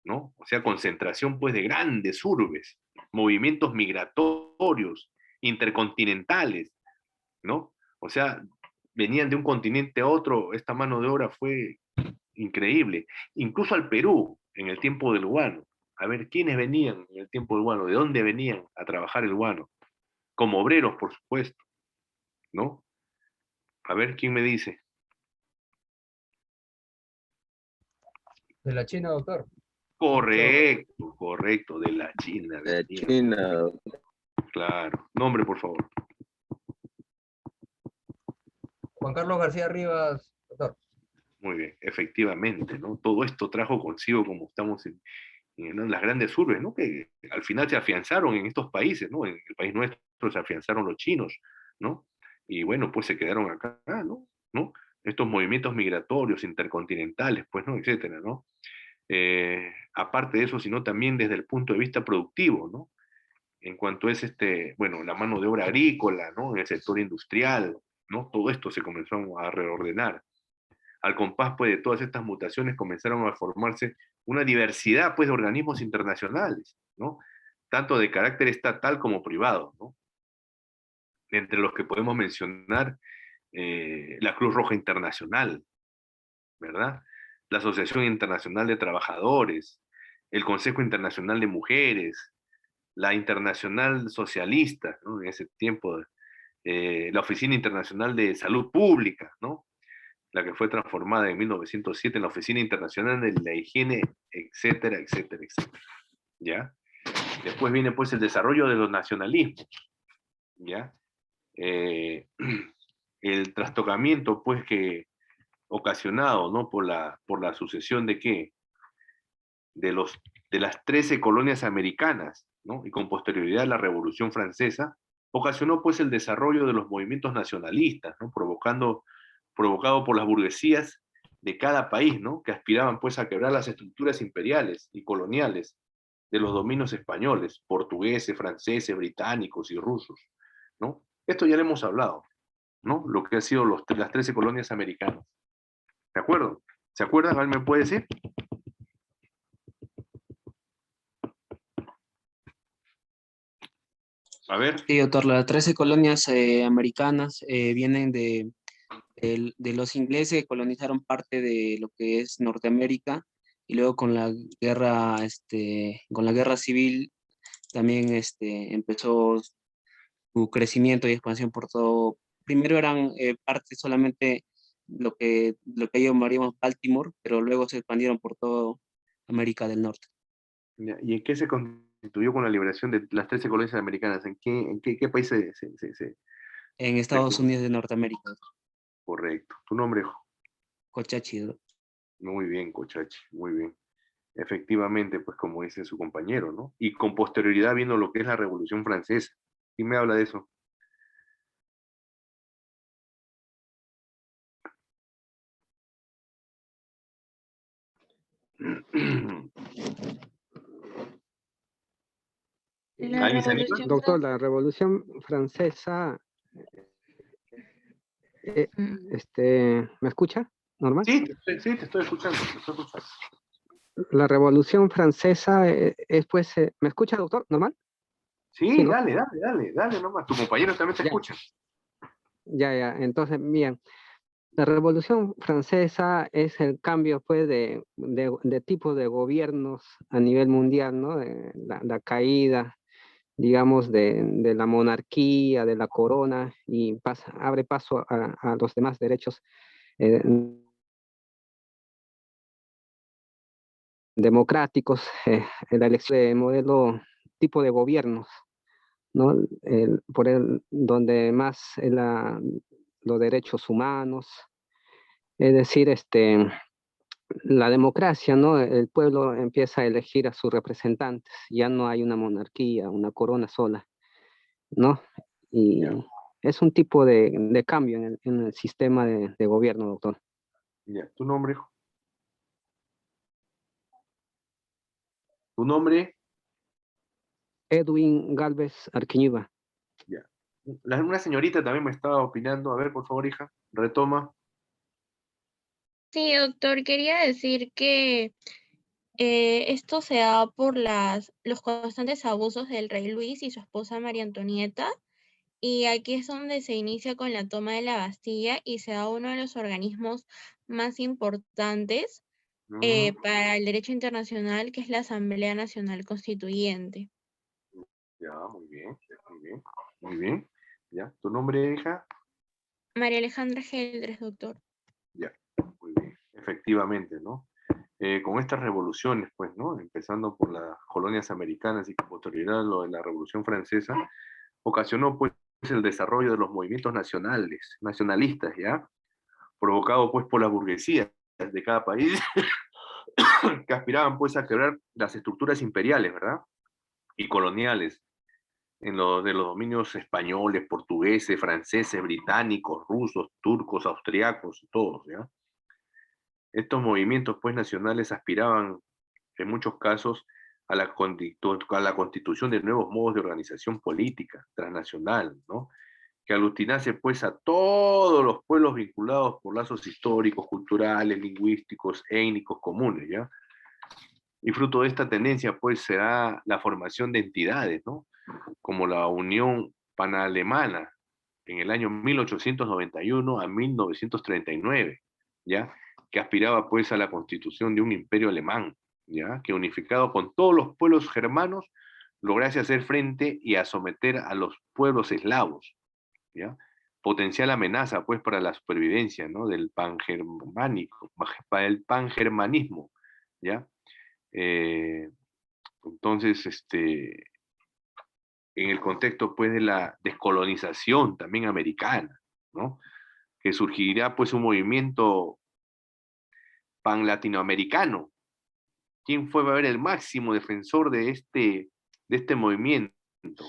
¿no? O sea, concentración pues de grandes urbes, movimientos migratorios, intercontinentales, ¿no? O sea, venían de un continente a otro, esta mano de obra fue increíble. Incluso al Perú, en el tiempo del guano. A ver, ¿quiénes venían en el tiempo del guano? ¿De dónde venían a trabajar el guano? Como obreros, por supuesto, ¿no? A ver, ¿quién me dice? De la China, doctor. Correcto, correcto, de la China. De China. Claro. Nombre, por favor. Juan Carlos García Rivas, doctor. Muy bien, efectivamente, ¿no? Todo esto trajo consigo, como estamos en las grandes urbes, ¿no? Que al final se afianzaron en estos países, ¿no? En el país nuestro se afianzaron los chinos, ¿no? Y bueno, pues se quedaron acá, ¿no? Estos movimientos migratorios, intercontinentales, pues, ¿no? Etcétera, ¿no? Aparte de eso, sino también desde el punto de vista productivo, ¿no? En cuanto es, bueno, la mano de obra agrícola, ¿no? En el sector industrial, ¿no? Todo esto se comenzó a reordenar. Al compás pues, de todas estas mutaciones comenzaron a formarse una diversidad pues, de organismos internacionales, ¿no? Tanto de carácter estatal como privado, ¿no? Entre los que podemos mencionar la Cruz Roja Internacional, ¿verdad? La Asociación Internacional de Trabajadores, el Consejo Internacional de Mujeres, la Internacional Socialista, ¿no? En ese tiempo, la Oficina Internacional de Salud Pública, ¿no? La que fue transformada en 1907 en la Oficina Internacional de la Higiene, etcétera, etcétera, etcétera, ¿ya? Después viene, pues, el desarrollo de los nacionalismos, ¿ya? El trastocamiento, pues, que ocasionado, ¿no? Por la sucesión de ¿qué? De las 13 colonias americanas, ¿no? Y con posterioridad la Revolución Francesa, ocasionó, pues, el desarrollo de los movimientos nacionalistas, ¿no? Provocado por las burguesías de cada país, ¿no? Que aspiraban pues a quebrar las estructuras imperiales y coloniales de los dominios españoles, portugueses, franceses, británicos y rusos, ¿no? Esto ya lo hemos hablado, ¿no? Lo que han sido las 13 colonias americanas. ¿De acuerdo? ¿Se acuerdan? ¿Alguien me puede decir? A ver. Sí, doctor, las 13 colonias americanas vienen de los ingleses que colonizaron parte de lo que es Norteamérica y luego con la guerra civil también empezó su crecimiento y expansión por todo. Primero eran parte solamente lo que ellos llamaríamos Baltimore, pero luego se expandieron por toda América del Norte. ¿Y en qué se constituyó con la liberación de las 13 colonias americanas? ¿En qué país se En Estados Unidos de Norteamérica. Correcto. ¿Tu nombre? Cochachi. Muy bien, Cochachi, muy bien. Efectivamente, pues como dice su compañero, ¿no? Y con posterioridad viendo lo que es la Revolución Francesa. ¿Quién me habla de eso? La ¿Alguien se anima? Revolución Doctor, la Revolución Francesa, ¿me escucha? ¿Normal? Sí, sí, te estoy escuchando, te estoy escuchando. La Revolución Francesa es pues, ¿me escucha, doctor? ¿Normal? Sí, ¿no? dale nomás. Tu compañero también te Ya. escucha. Ya, entonces, bien. La Revolución Francesa es el cambio, pues, de tipo de gobiernos a nivel mundial, ¿no? La caída, digamos, de la monarquía, de la corona, y abre paso a los demás derechos eh, democráticos, la elección de modelo, tipo de gobiernos, ¿no? Donde más los derechos humanos, es decir, la democracia, ¿no? El pueblo empieza a elegir a sus representantes, ya no hay una monarquía, una corona sola, ¿no? Y es un tipo de cambio en el sistema de gobierno, doctor. Ya, ¿tu nombre, hijo? ¿Tu nombre? Edwin Galvez Arquiñiva. Ya. Una señorita también me estaba opinando. A ver, por favor, hija, retoma. Sí, doctor, quería decir que esto se da por los constantes abusos del rey Luis y su esposa María Antonieta, y aquí es donde se inicia con la toma de la Bastilla y se da uno de los organismos más importantes para el derecho internacional, que es la Asamblea Nacional Constituyente. Ya, muy bien, muy bien, muy bien. Ya, ¿tu nombre, hija? María Alejandra Geldres, doctor. Ya, muy bien. Efectivamente, ¿no? Con estas revoluciones, pues, ¿no? Empezando por las colonias americanas y con posterioridad lo de la Revolución Francesa, ocasionó, pues, el desarrollo de los movimientos nacionalistas, ¿ya? Provocado, pues, por la burguesía de cada país, que aspiraban, pues, a quebrar las estructuras imperiales, ¿verdad? Y coloniales, de los dominios españoles, portugueses, franceses, británicos, rusos, turcos, austriacos, todos, ¿ya? Estos movimientos, pues, nacionales aspiraban, en muchos casos, a la constitución de nuevos modos de organización política transnacional, ¿no? Que aglutinase, pues, a todos los pueblos vinculados por lazos históricos, culturales, lingüísticos, étnicos comunes, ¿ya? Y fruto de esta tendencia, pues, será la formación de entidades, ¿no? Como la Unión Panalemana, en el año 1891 a 1939, ¿ya? Que aspiraba, pues, a la constitución de un imperio alemán, ¿ya? Que unificado con todos los pueblos germanos, lograse hacer frente y a someter a los pueblos eslavos, ¿ya? Potencial amenaza, pues, para la supervivencia, ¿no? Del para el pangermanismo, ¿ya? Entonces, en el contexto, pues, de la descolonización también americana, ¿no? Que surgirá, pues, un movimiento pan-latinoamericano. ¿Quién fue a ver el máximo defensor de este movimiento?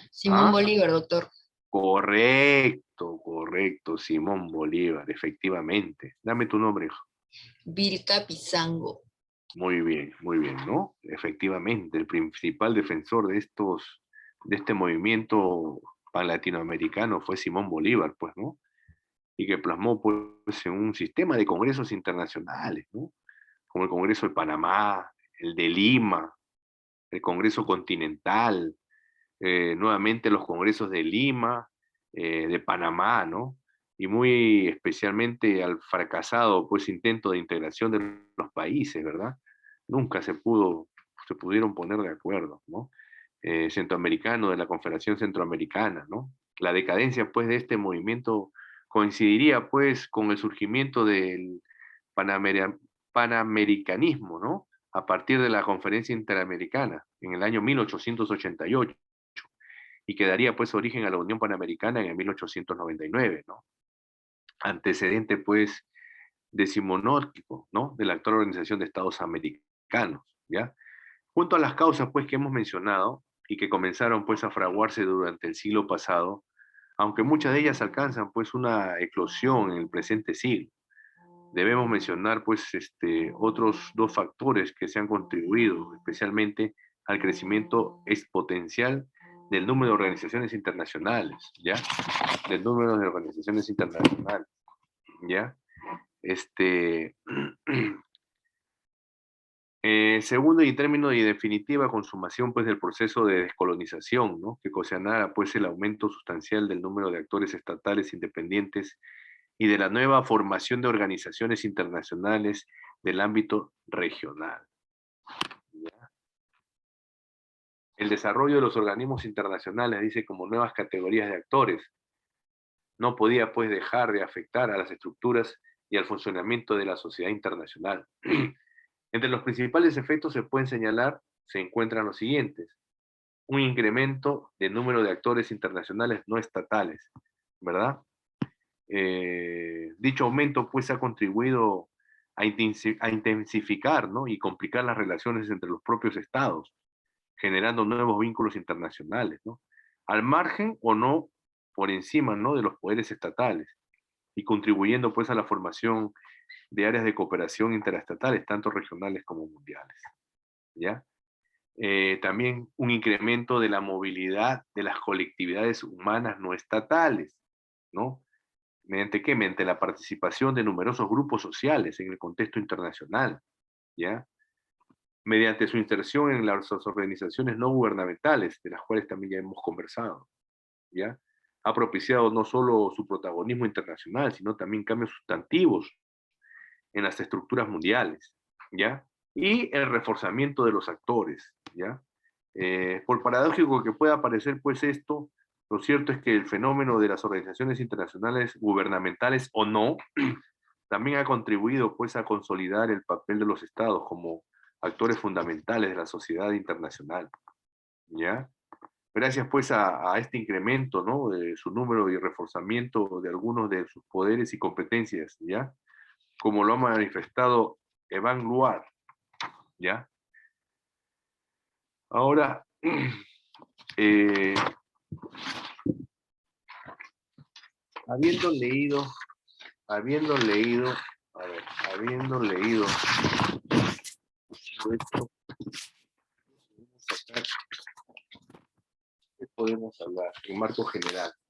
Simón Bolívar, doctor. Correcto, Simón Bolívar, efectivamente. Dame tu nombre, hijo. Vilca Pizango. Muy bien, ¿no? Efectivamente, el principal defensor de este movimiento pan-latinoamericano fue Simón Bolívar, pues, ¿no? Y que plasmó, pues, en un sistema de congresos internacionales, ¿no? Como el Congreso de Panamá, el de Lima, el Congreso Continental, nuevamente los congresos de Lima, de Panamá, ¿no? Y muy especialmente al fracasado, pues, intento de integración de los países, ¿verdad? Nunca se pudieron poner de acuerdo, ¿no? Centroamericano, de la Confederación Centroamericana, ¿no? La decadencia, pues, de este movimiento coincidiría, pues, con el surgimiento del panamericanismo, ¿no? A partir de la Conferencia Interamericana, en el año 1888, y que daría, pues, origen a la Unión Panamericana en el 1899, ¿no? Antecedente, pues, decimonónico, ¿no? De la actual Organización de Estados Americanos, ¿ya? Junto a las causas, pues, que hemos mencionado y que comenzaron, pues, a fraguarse durante el siglo pasado, aunque muchas de ellas alcanzan, pues, una eclosión en el presente siglo. Debemos mencionar, pues, otros dos factores que se han contribuido especialmente al crecimiento exponencial del número de organizaciones internacionales, ¿ya? Del número de organizaciones internacionales, ¿ya? Segundo, y en términos de definitiva consumación pues, del proceso de descolonización, ¿no? Que ocasionara pues, el aumento sustancial del número de actores estatales independientes y de la nueva formación de organizaciones internacionales del ámbito regional. ¿Ya? El desarrollo de los organismos internacionales, dice, como nuevas categorías de actores, no podía pues dejar de afectar a las estructuras y al funcionamiento de la sociedad internacional. Entre los principales efectos se encuentran los siguientes. Un incremento del número de actores internacionales no estatales, ¿verdad? Dicho aumento pues ha contribuido a intensificar, ¿no? Y complicar las relaciones entre los propios estados, generando nuevos vínculos internacionales, ¿no? Al margen o no, por encima, ¿no? De los poderes estatales, y contribuyendo pues a la formación de áreas de cooperación interestatales, tanto regionales como mundiales, ¿ya? También un incremento de la movilidad de las colectividades humanas no estatales, ¿no? ¿Mediante qué? Mediante la participación de numerosos grupos sociales en el contexto internacional, ¿ya? Mediante su inserción en las organizaciones no gubernamentales, de las cuales también ya hemos conversado, ¿ya? Ha propiciado no solo su protagonismo internacional, sino también cambios sustantivos en las estructuras mundiales, ¿ya? Y el reforzamiento de los actores, ¿ya? Por paradójico que pueda parecer, pues esto, lo cierto es que el fenómeno de las organizaciones internacionales gubernamentales o no, también ha contribuido, pues, a consolidar el papel de los estados como actores fundamentales de la sociedad internacional, ¿ya? Gracias, pues, a este incremento, ¿no? De su número y reforzamiento de algunos de sus poderes y competencias, ¿ya? Como lo ha manifestado Evan Luar, ¿ya? Ahora, habiendo leído esto, ¿qué podemos hablar? En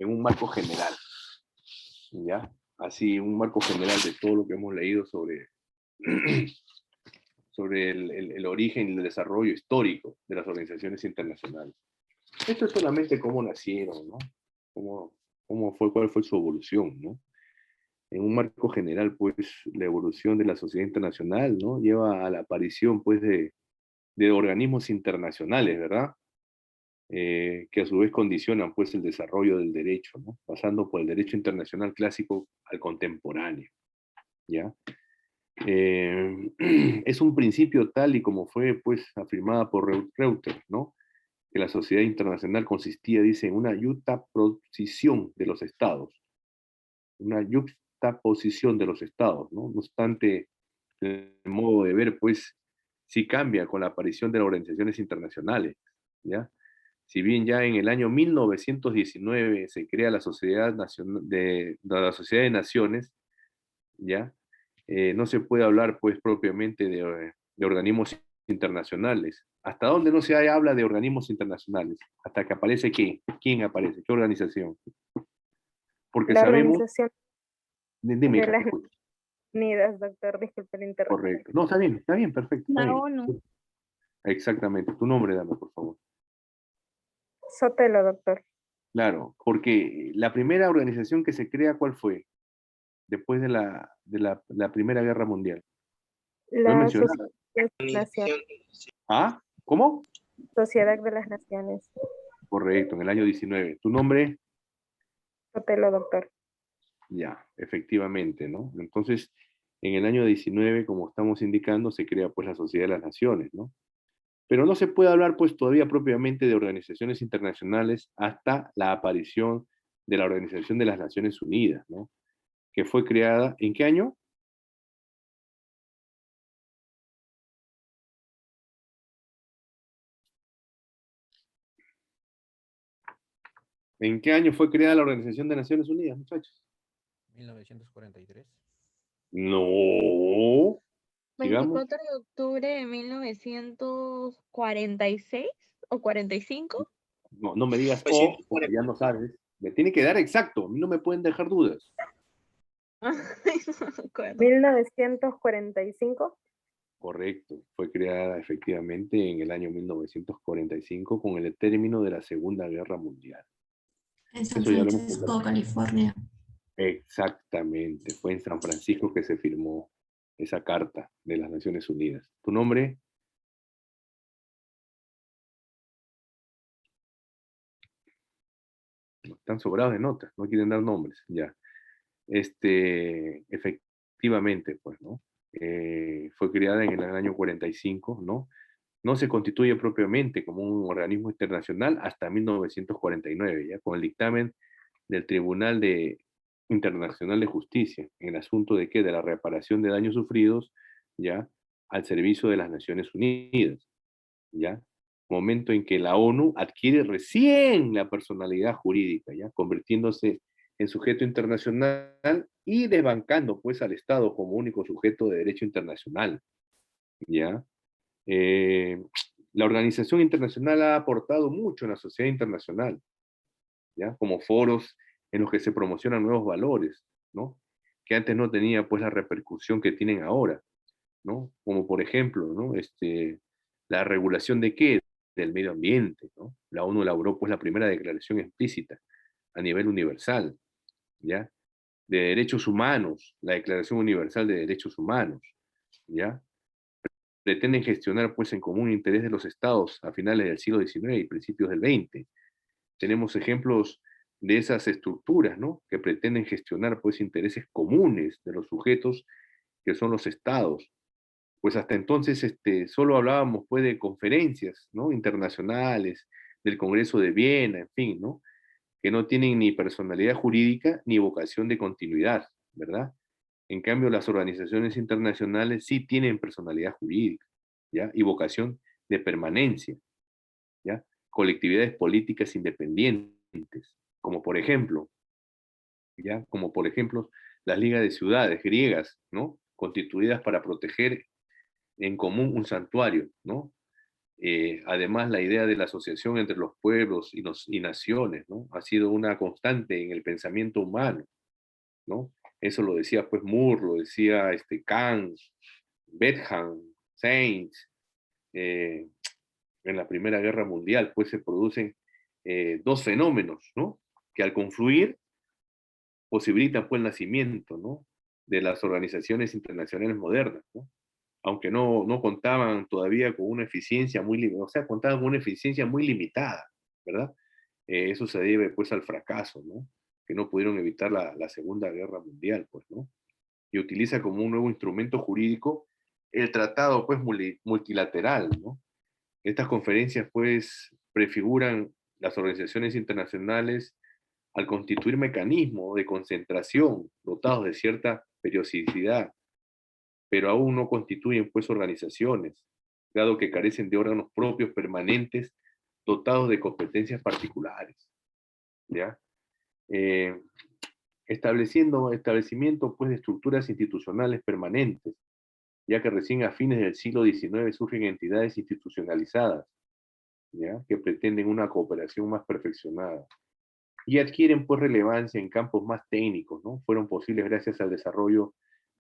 un marco general, ¿ya? Así, un marco general de todo lo que hemos leído sobre el origen y el desarrollo histórico de las organizaciones internacionales. Esto es solamente cómo nacieron, ¿no? Cuál fue su evolución, ¿no? En un marco general, pues, la evolución de la sociedad internacional, ¿no? Lleva a la aparición, pues, de organismos internacionales, ¿verdad? Que a su vez condicionan, pues, el desarrollo del derecho, ¿no? Pasando por el derecho internacional clásico al contemporáneo, ¿ya? Es un principio tal y como fue, pues, afirmada por Reuter, ¿no? Que la sociedad internacional consistía, dice, en una yuxtaposición de los estados. Una yuxtaposición de los estados, ¿no? No obstante, el modo de ver, pues, sí cambia con la aparición de las organizaciones internacionales, ¿ya? Si bien ya en el año 1919 se crea la Sociedad de Naciones, ¿ya? No se puede hablar, pues, propiamente de organismos internacionales. ¿Hasta dónde no se habla de organismos internacionales? Hasta que aparece ¿qué? ¿Quién aparece? ¿Qué organización? Porque La sabemos... Organización Dime, de hija, las te escucho. Unidas, doctor, disculpe la interrupción. Correcto. No, está bien, perfecto. Está La bien. ONU. Exactamente. Tu nombre, dame, por favor. Sotelo, doctor. Claro, porque la primera organización que se crea, ¿cuál fue? Después de la Primera Guerra Mundial. Lo he La mencionado. Sociedad de las Naciones. ¿Ah? ¿Cómo? Sociedad de las Naciones. Correcto, en el año 19. ¿Tu nombre? Sotelo, doctor. Ya, efectivamente, ¿no? Entonces, en el año 19, como estamos indicando, se crea pues la Sociedad de las Naciones, ¿no? Pero no se puede hablar pues todavía propiamente de organizaciones internacionales hasta la aparición de la Organización de las Naciones Unidas, ¿no? Que fue creada, ¿en qué año? ¿En qué año fue creada la Organización de Naciones Unidas, muchachos? 1943. No. 24 de octubre de 1946 o 45. No, no me digas Pues sí, o, porque ya no sabes. Me tiene que dar exacto, a mí no me pueden dejar dudas. 1945. Correcto, fue creada efectivamente en el año 1945 con el término de la Segunda Guerra Mundial. En San Eso ya lo hemos Francisco, conversado. California. Exactamente, fue en San Francisco que se firmó esa carta de las Naciones Unidas. ¿Tu nombre? Están sobrados de notas, no quieren dar nombres, ya. Efectivamente, pues, ¿no? Fue creada en el año 45, ¿no? No se constituye propiamente como un organismo internacional hasta 1949, ya, con el dictamen del Tribunal Internacional de Justicia, en el asunto de que de la reparación de daños sufridos, ya, al servicio de las Naciones Unidas, ya, momento en que la ONU adquiere recién la personalidad jurídica, ya, convirtiéndose en sujeto internacional y desbancando, pues, al Estado como único sujeto de derecho internacional, ya. La organización internacional ha aportado mucho en la sociedad internacional, ¿ya? Como foros en los que se promocionan nuevos valores, ¿no? Que antes no tenía, pues, la repercusión que tienen ahora, ¿no? Como por ejemplo, ¿no? La regulación de qué? Del medio ambiente, ¿no? La ONU elaboró, pues, la primera declaración explícita a nivel universal, ¿ya? De derechos humanos, la Declaración Universal de Derechos Humanos, ¿ya? Pretenden gestionar, pues, en común interés de los estados a finales del siglo XIX y principios del XX. Tenemos ejemplos de esas estructuras, ¿no? Que pretenden gestionar, pues, intereses comunes de los sujetos que son los estados. Pues hasta entonces solo hablábamos, pues, de conferencias, ¿no? Internacionales, del Congreso de Viena, en fin, ¿no? Que no tienen ni personalidad jurídica ni vocación de continuidad, ¿verdad? En cambio, las organizaciones internacionales sí tienen personalidad jurídica, ¿ya? Y vocación de permanencia, ¿ya? Colectividades políticas independientes, como por ejemplo, ¿ya? Como por ejemplo las ligas de ciudades griegas, ¿no? Constituidas para proteger en común un santuario, ¿no? Además, la idea de la asociación entre los pueblos y naciones, ¿no? Ha sido una constante en el pensamiento humano, ¿no? Eso lo decía, pues, Moore, lo decía Kant, Bentham, Sainz. En la Primera Guerra Mundial, pues, se producen dos fenómenos, ¿no? Que al confluir posibilitan, pues, el nacimiento, ¿no? De las organizaciones internacionales modernas, ¿no? Aunque no contaban todavía con una eficiencia muy limitada, o sea, contaban con una eficiencia muy limitada, ¿verdad? Eso se debe, pues, al fracaso, ¿no? Que no pudieron evitar la Segunda Guerra Mundial, pues, ¿no? Y utiliza como un nuevo instrumento jurídico el tratado, pues, multilateral, ¿no? Estas conferencias, pues, prefiguran las organizaciones internacionales al constituir mecanismos de concentración dotados de cierta periodicidad, pero aún no constituyen, pues, organizaciones, dado que carecen de órganos propios permanentes dotados de competencias particulares, ¿ya? Establecimiento, pues, de estructuras institucionales permanentes, ya que recién a fines del siglo XIX surgen entidades institucionalizadas, ¿ya? Que pretenden una cooperación más perfeccionada y adquieren, pues, relevancia en campos más técnicos, ¿no? Fueron posibles gracias al desarrollo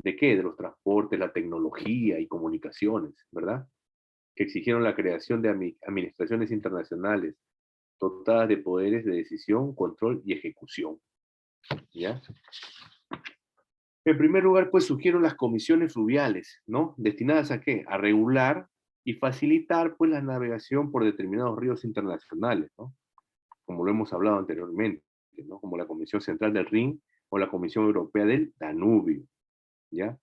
¿de qué? De los transportes, la tecnología y comunicaciones, ¿verdad? Que exigieron la creación de administraciones internacionales dotadas de poderes de decisión, control y ejecución, ¿ya? En primer lugar, pues, surgieron las comisiones fluviales, ¿no? ¿Destinadas a qué? A regular y facilitar, pues, la navegación por determinados ríos internacionales, ¿no? Como lo hemos hablado anteriormente, ¿no? Como la Comisión Central del Rin o la Comisión Europea del Danubio, ¿ya?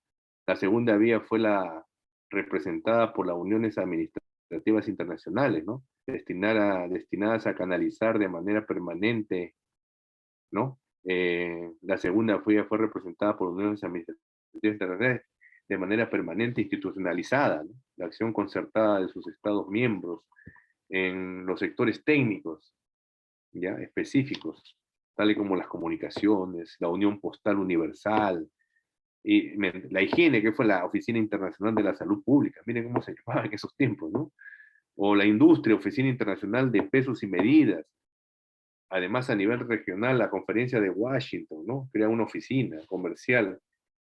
La segunda vía fue la representada por las uniones administrativas internacionales, ¿no? Destinadas a canalizar de manera permanente, ¿no? La segunda vía fue representada por uniones administrativas internacionales de manera permanente e institucionalizada, ¿no? La acción concertada de sus estados miembros en los sectores técnicos, ¿ya? Específicos, tales como las comunicaciones, la Unión Postal Universal, y la higiene, que fue la Oficina Internacional de la Salud Pública, miren cómo se llamaba en esos tiempos, ¿no? O la industria, Oficina Internacional de Pesos y Medidas, Además, a nivel regional, la conferencia de Washington, ¿no? Crea una oficina comercial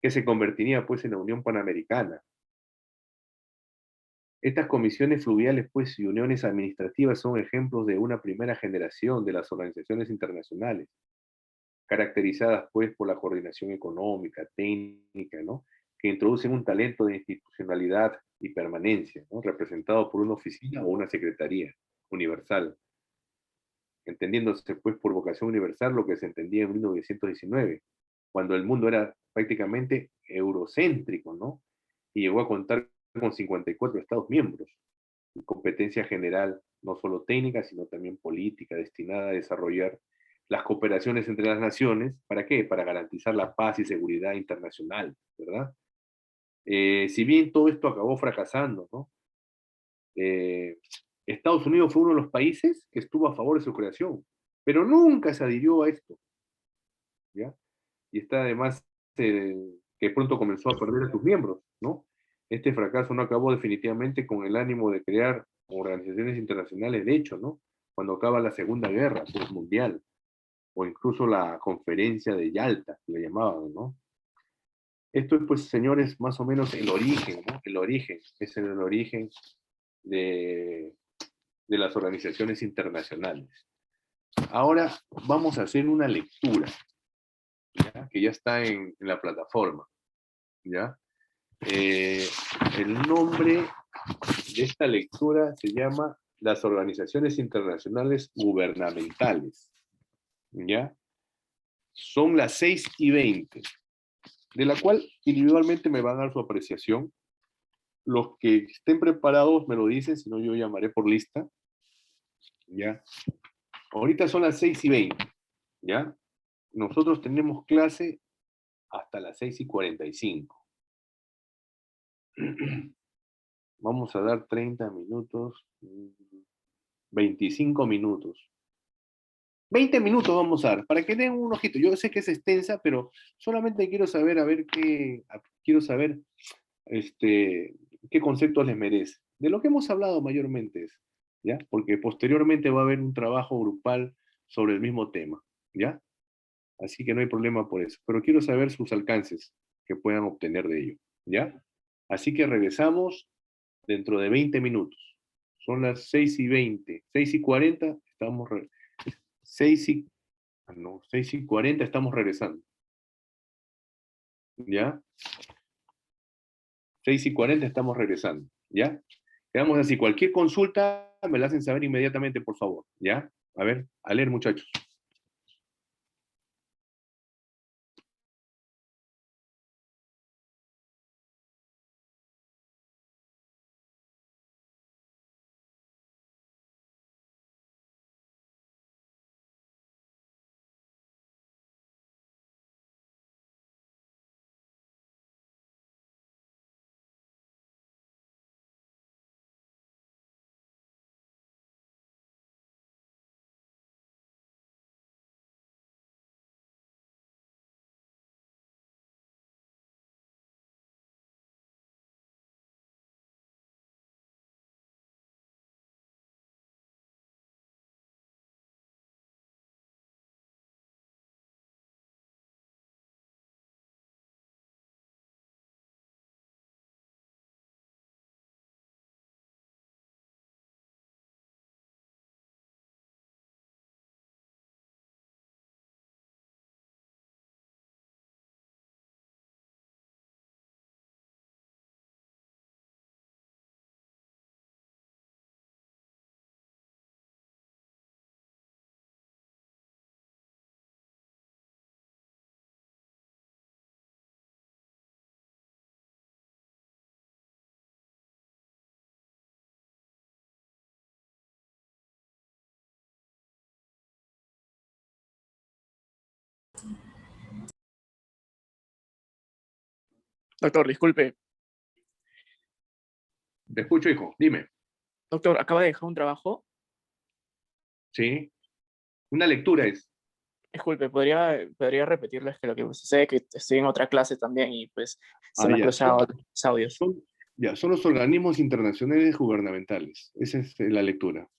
que se convertiría pues en la Unión Panamericana. Estas comisiones fluviales pues y uniones administrativas son ejemplos de una primera generación de las organizaciones internacionales, caracterizadas pues por la coordinación económica, técnica, ¿no? Que introducen un talento de institucionalidad y permanencia, ¿no? Representado por una oficina o una secretaría universal, entendiéndose pues por vocación universal lo que se entendía en 1919, cuando el mundo era prácticamente eurocéntrico, ¿no? Y llegó a contar con 54 Estados miembros, y competencia general, no solo técnica, sino también política, destinada a desarrollar las cooperaciones entre las naciones. ¿Para qué? Para garantizar la paz y seguridad internacional, ¿verdad? Si bien todo esto acabó fracasando, ¿no? Estados Unidos fue uno de los países que estuvo a favor de su creación, pero nunca se adhirió a esto, ¿ya? Y está además que pronto comenzó a perder a sus miembros, ¿no? Este fracaso no acabó definitivamente con el ánimo de crear organizaciones internacionales, de hecho, ¿no? Cuando acaba la Segunda Guerra pues, Mundial, o incluso la conferencia de Yalta, que le llamaban, ¿no? Esto es, pues, señores, más o menos el origen, ¿no? El origen, es el origen de las organizaciones internacionales. Ahora vamos a hacer una lectura, ¿ya? Que ya está en la plataforma, ¿ya? El nombre de esta lectura se llama Las Organizaciones Internacionales Gubernamentales, ¿ya? Son las 6:20, de la cual individualmente me van a dar su apreciación. Los que estén preparados me lo dicen, si no yo llamaré por lista, ¿ya? Ahorita son las 6:20, ¿ya? Nosotros tenemos clase hasta las 6:45. Vamos a dar 30 minutos, 25 minutos. 20 minutos vamos a dar, para que den un ojito. Yo sé que es extensa, pero solamente quiero saber, quiero saber qué conceptos les merece. De lo que hemos hablado mayormente es, ¿ya? Porque posteriormente va a haber un trabajo grupal sobre el mismo tema, ¿ya? Así que no hay problema por eso. Pero quiero saber sus alcances que puedan obtener de ello, ¿ya? Así que regresamos dentro de 20 minutos. Son las 6:20. 6:40 estamos... 6:40 estamos regresando. ¿Ya? 6:40 estamos regresando. ¿Ya? Quedamos así. Cualquier consulta me la hacen saber inmediatamente, por favor. ¿Ya? A ver, a leer, muchachos. Doctor, disculpe. Te escucho, hijo. Dime. Doctor, ¿acaba de dejar un trabajo? Sí. Una lectura es. Disculpe, ¿podría repetirles que lo que sucede es que estoy en otra clase también y pues se me han Ya. cruzado los audios? Son los organismos internacionales gubernamentales. Esa es la lectura.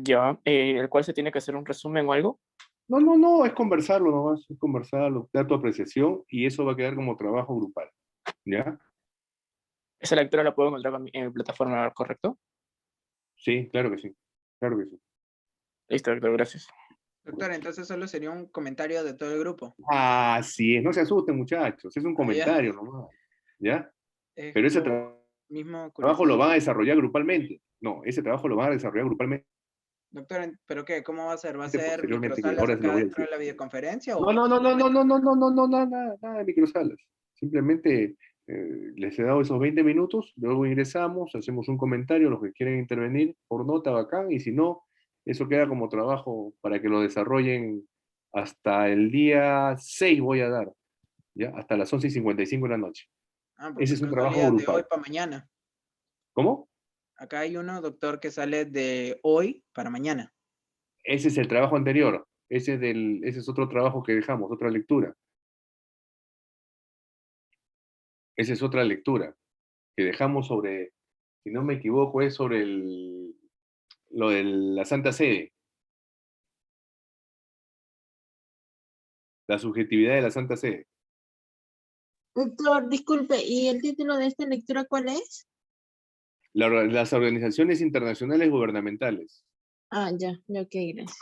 Ya, el cual se tiene que hacer un resumen o algo. No, no, no, es conversarlo nomás, es conversarlo, dar tu apreciación y eso va a quedar como trabajo grupal, ¿ya? Esa lectura la puedo encontrar en mi plataforma, ¿correcto? Sí, claro que sí, claro que sí. Listo, doctor, gracias. Doctor, entonces solo sería un comentario de todo el grupo. Así es, no se asusten muchachos, es un ya. comentario nomás, ¿ya? Es Pero ese por mismo trabajo lo curiosidad. van a desarrollar grupalmente. No, ese trabajo lo van a desarrollar grupalmente Doctor, ¿pero qué? ¿Cómo va a ser? ¿Va a ser posteriormente, que microsalas ahora se lo acá voy a dentro de decir. la videoconferencia? No, no, no, no, no, no, no, no, no, no, nada, nada de microsalas. Simplemente les he dado esos 20 minutos, luego ingresamos, hacemos un comentario, los que quieren intervenir por nota, bacán, y si no, eso queda como trabajo para que lo desarrollen hasta el día 6 voy a dar, ¿ya? Hasta las 11:55 de la noche. Ah, por Ese es un trabajo casualidad, de hoy grupal. para mañana. ¿Cómo? Acá hay uno, doctor, que sale de hoy para mañana. Ese es el trabajo anterior. Ese es otro trabajo que dejamos, otra lectura. Esa es otra lectura que dejamos sobre, si no me equivoco, es sobre lo de la Santa Sede. La subjetividad de la Santa Sede. Doctor, disculpe, ¿y el título de esta lectura cuál es? Las organizaciones internacionales gubernamentales. Ah, ya, ok, gracias.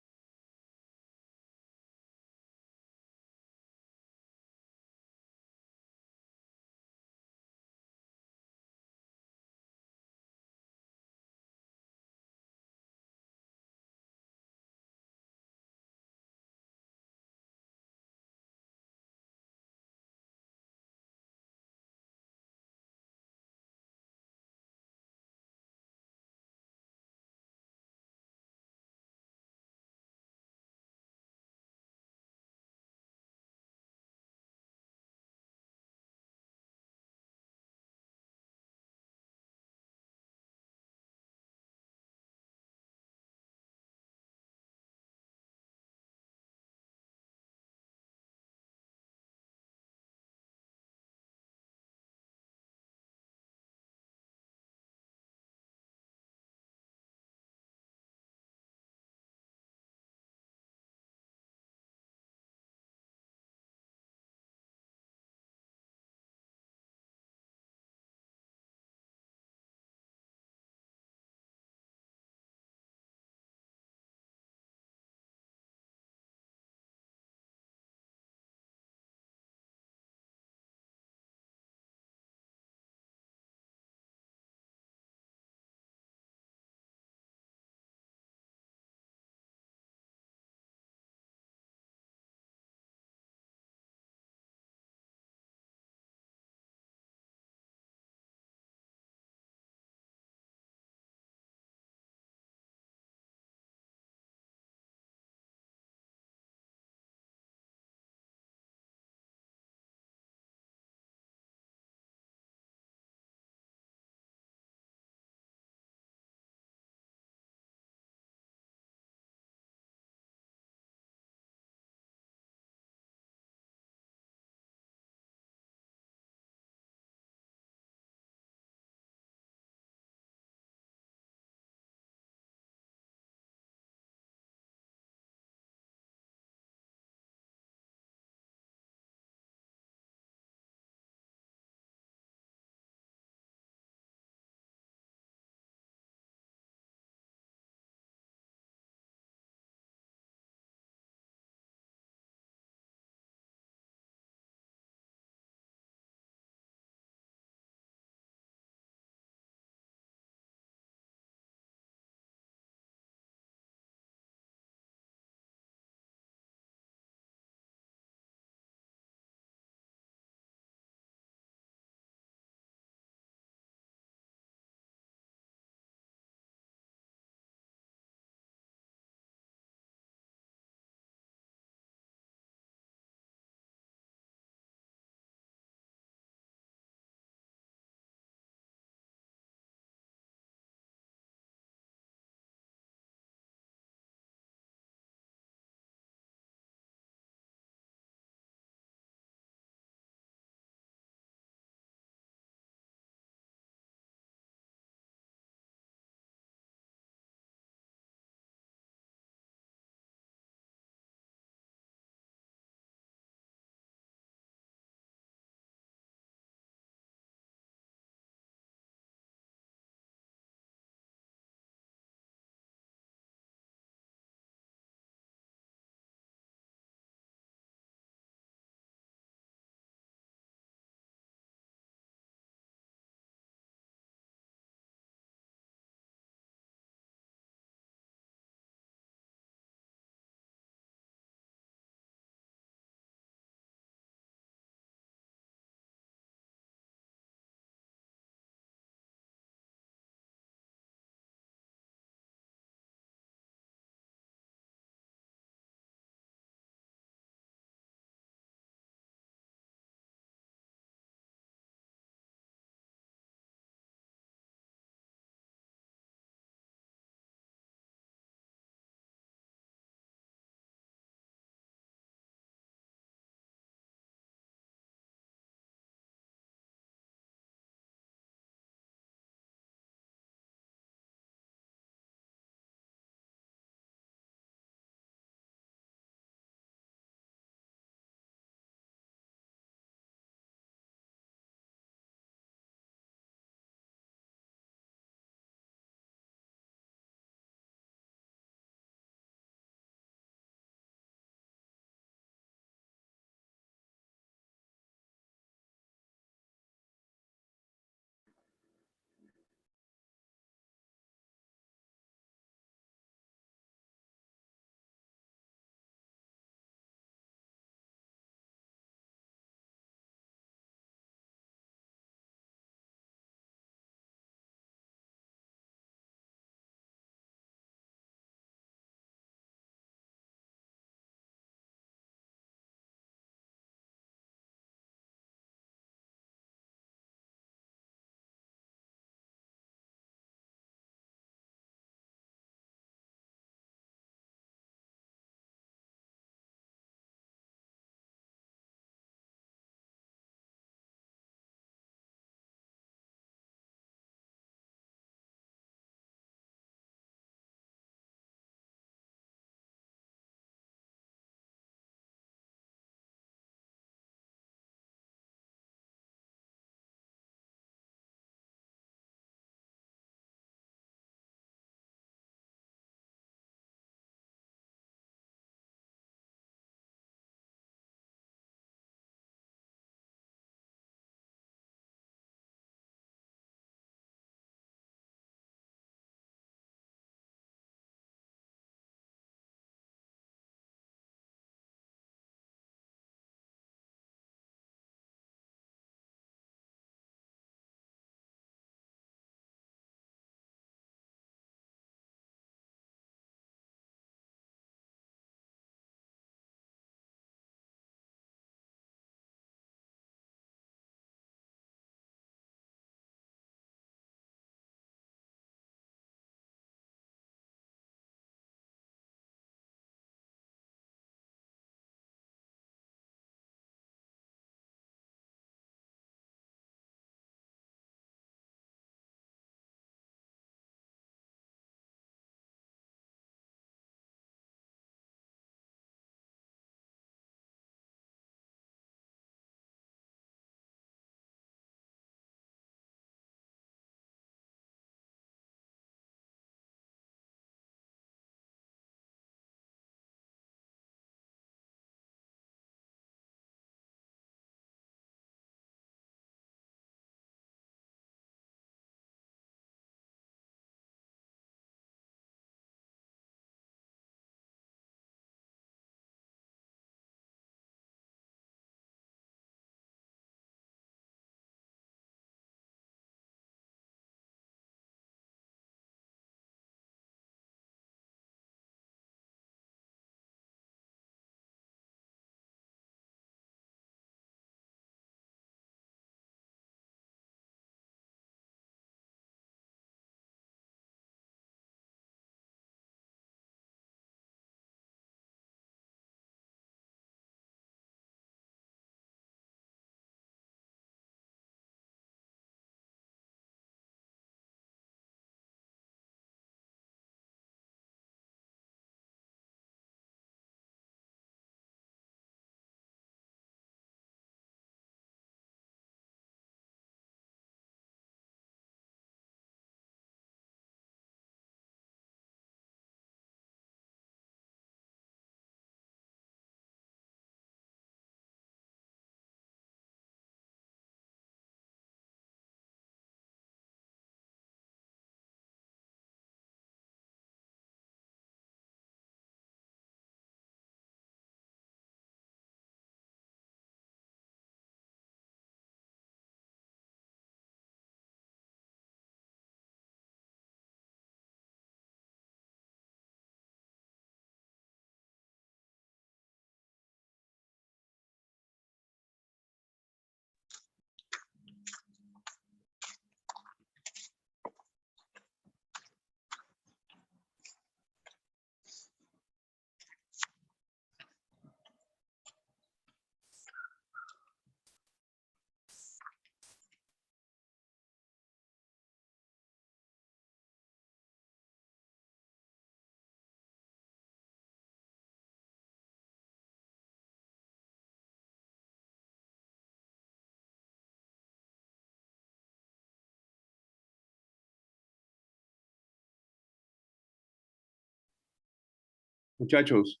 Muchachos,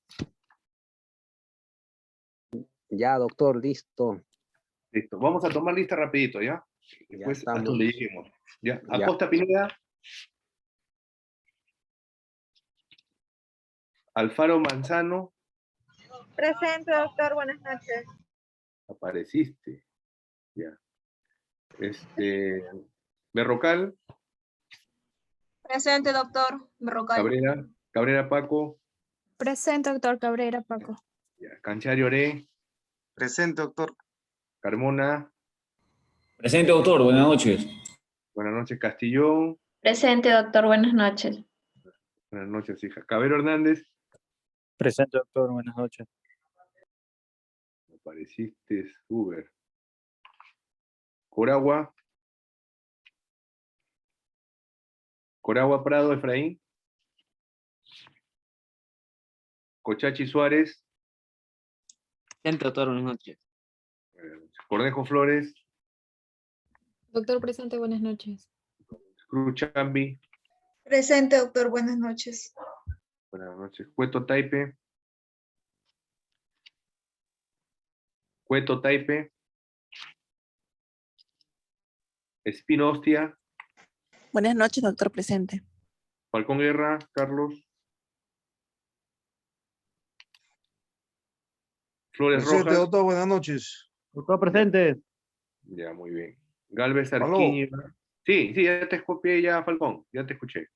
Ya, doctor, listo. listo. Vamos a tomar lista rapidito, ¿ya? Después hasta estamos. donde lleguemos. ¿Ya? Ya. Acosta Pineda. Alfaro Manzano. Presente, doctor. Buenas noches. Apareciste. Ya. Berrocal. Presente, doctor. Berrocal. Cabrera Paco. Presente, doctor Cabrera, Paco. Ya. Canchari Oré. Presente, doctor. Carmona. Presente, doctor. Buenas noches. Buenas noches, Castillón. Presente, doctor. Buenas noches. Buenas noches, hija. Cabero Hernández. Presente, doctor. Buenas noches. Apareciste, Uber. Coragua. Coragua Prado, Efraín. Cochachi Suárez. Presente, doctor. Buenas noches. Cornejo Flores. Doctor presente, buenas noches. Cruz Chambi. Presente, doctor. Buenas noches. Buenas noches. Cueto Taipe. Cueto Taipe. Espino Hostia. Buenas noches, doctor presente. Falcón Guerra. Carlos. Flores Presente, Rojas. doctor, buenas noches. Doctor presente. Ya, muy bien. Galvez Aló. Arquiño. Sí, ya te escuché, ya, Falcón. Ya te escuché.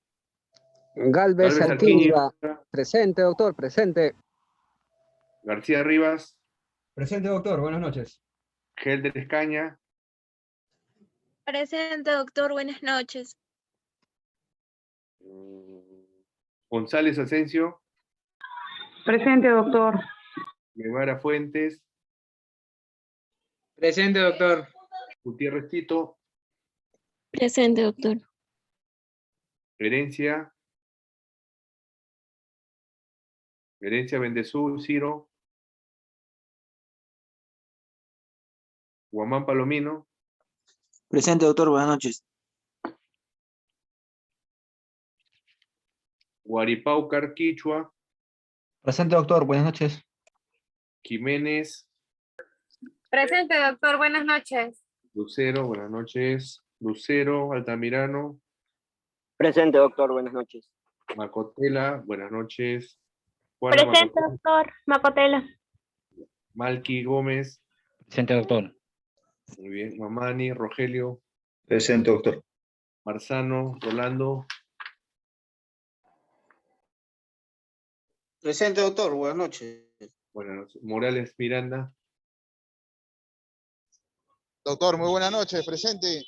Galvez Galvez Arquíñiga. Arquíñiga. Presente, doctor, presente. García Rivas. Presente, doctor. Buenas noches. Gelder Escaña. Presente, doctor. Buenas noches. González Asensio. Presente, doctor. Guevara Fuentes. Presente, doctor. Gutiérrez Tito. Presente, doctor. Herencia. Herencia Bendezú, Ciro. Guamán Palomino. Presente, doctor. Buenas noches. Guaripaucar Quichua. Presente, doctor. Buenas noches. Jiménez. Presente, doctor. Buenas noches. Lucero, buenas noches. Lucero, Altamirano. Presente, doctor. Buenas noches. Macotela, buenas noches. Juana Presente, Macotela. doctor. Macotela. Malqui Gómez. Presente, doctor. Muy bien. Mamani, Rogelio. Presente, doctor. Marzano, Rolando. Presente, doctor. Buenas noches. Buenas noches. Morales Miranda. Doctor, muy buenas noches, presente.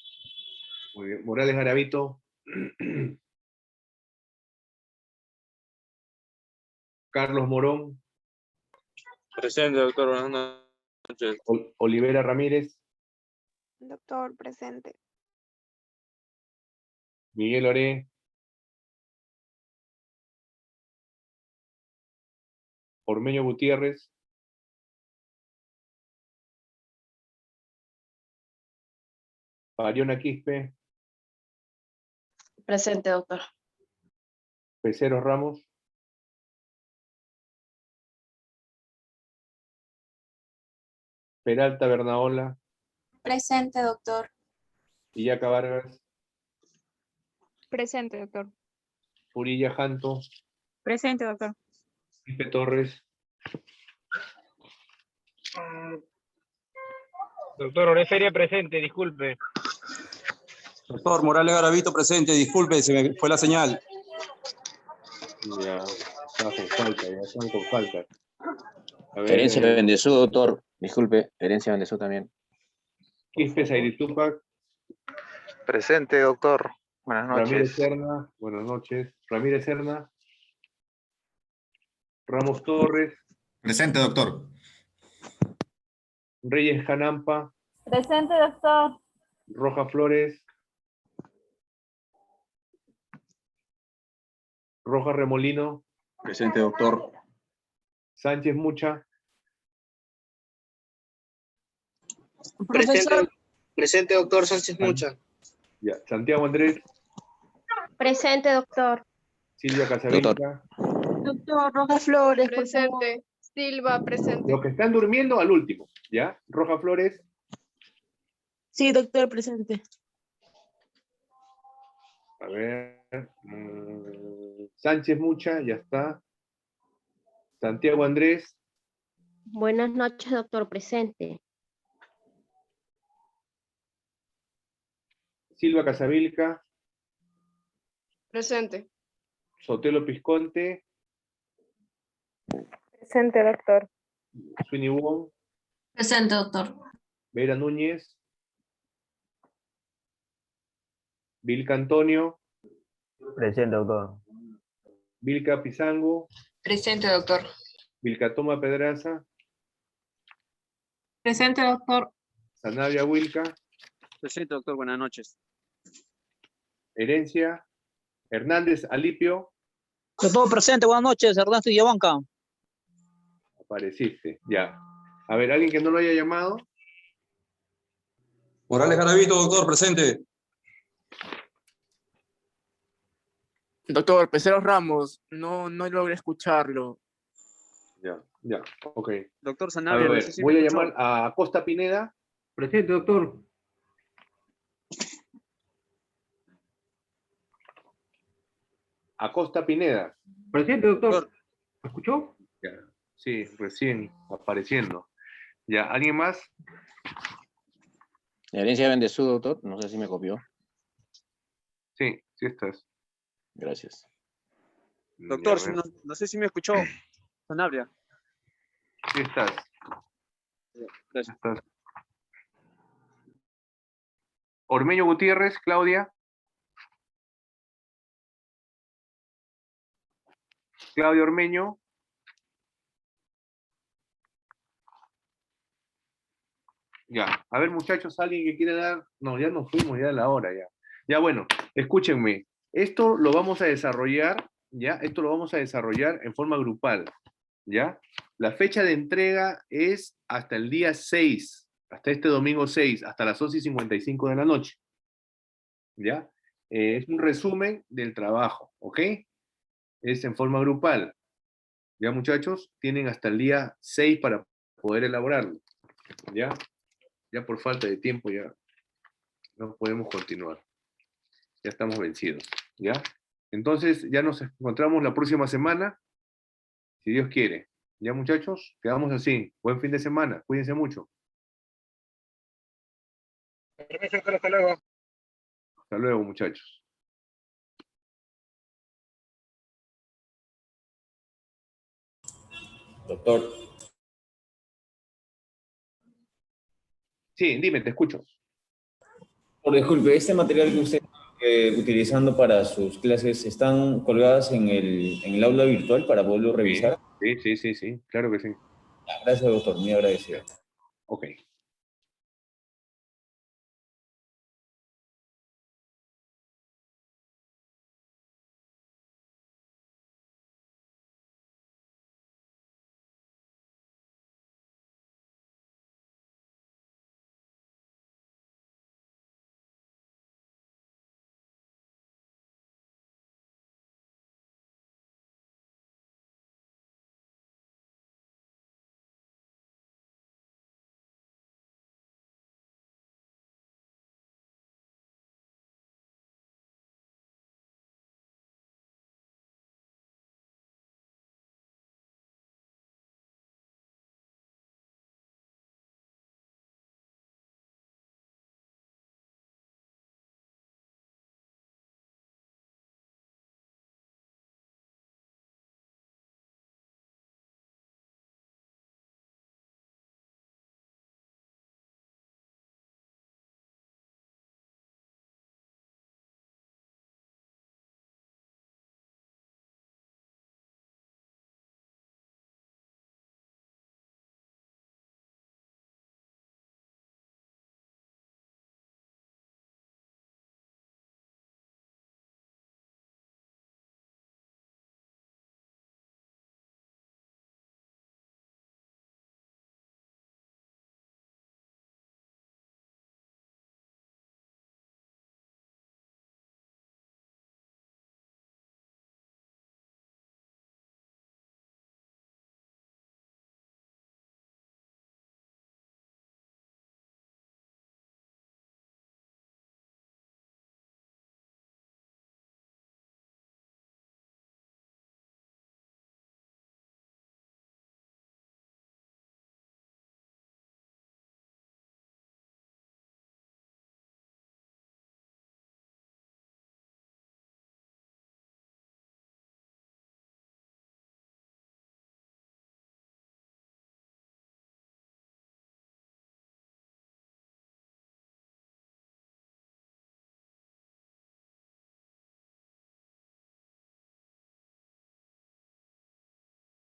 Muy bien. Morales Garavito. Carlos Morón. Presente, doctor. Buenas noches. Olivera Ramírez. Doctor, presente. Miguel Oré. Ormeño Gutiérrez. Pariona Quispe. Presente, doctor. Peceros Ramos. Peralta Bernaola. Presente, doctor. Villaca Vargas. Presente, doctor. Purilla Janto. Presente, doctor. Pipe Torres. Doctor Oreferia presente, disculpe. Doctor Morales Garavito presente. Disculpe, se me fue la señal. Ya, están con falta, ya están con falta. A ver, Herencia Bendezú, doctor. Disculpe, Herencia Bendezú también. Quispe Sairitupac. Presente, doctor. Buenas Ramírez noches. Serna, buenas noches. Ramírez Serna. Ramos Torres. Presente, doctor. Reyes Canampa. Presente, doctor. Roja Flores. Roja Remolino. Presente, doctor. Sánchez Mucha. Presente, doctor Sánchez Mucha. Ya. Santiago Andrés. Presente, doctor. Silvia Casablanca. Doctor Rojas Flores, por favor. Presente. Silva, presente. Los que están durmiendo al último, ¿ya? Roja Flores, Sí, doctor, presente. a ver. Sánchez Mucha, ya está. Santiago Andrés, Buenas noches, doctor, presente. Silva Casavilca, Presente. Sotelo Pisconte, Presente, doctor. Sweeney Wong, Presente, doctor. Vera Núñez, Vilca Antonio, Presente, doctor. Vilca Pizango, Presente, doctor. Vilca Toma Pedraza, Presente, doctor. Sanabria Wilca, Presente, doctor. Buenas noches. Herencia, Hernández Alipio, Doctor, presente. Buenas noches. Ernesto Yabanca. apareciste, ya. A ver, ¿alguien que no lo haya llamado? Morales Garavito, doctor, presente. Doctor Peceros Ramos, no logré escucharlo. Ya, ok. Doctor A Sanabria, ver, no sé si voy me a escuchó. llamar a Costa Pineda. Presente, doctor. Acosta Pineda. Presente, doctor. ¿Me escuchó? Ya, sí, recién apareciendo. Ya, ¿alguien más? Herencia Bendezú, doctor. No sé si me copió. Sí, sí estás. Gracias. Doctor, Ya, a ver. no sé si me escuchó. Sanabria. Sí estás. Gracias. Estás. Ormeño Gutiérrez, Claudia. Claudia Ormeño. Ya, a ver muchachos, alguien que quiera dar. No, ya nos fuimos ya a la hora ya. Ya bueno, escúchenme. Esto lo vamos a desarrollar, ¿ya? Esto lo vamos a desarrollar en forma grupal, ¿ya? La fecha de entrega es hasta el día 6, hasta este domingo 6, hasta las 11:55 de la noche, ¿ya? Es un resumen del trabajo, ¿ok? Es en forma grupal. ¿Ya muchachos? Tienen hasta el día 6 para poder elaborarlo, ¿ya? Ya por falta de tiempo ya no podemos continuar. Ya estamos vencidos, ¿ya? Entonces ya nos encontramos la próxima semana, si Dios quiere. ¿Ya muchachos? Quedamos así. Buen fin de semana. Cuídense mucho. Permiso, doctor, hasta luego. Hasta luego, muchachos. Doctor, Sí, dime, te escucho. disculpe, este material que usted está utilizando para sus clases, ¿están colgadas en el aula virtual para poderlo revisar? Sí, claro que sí. Gracias, doctor, muy agradecido. Ok.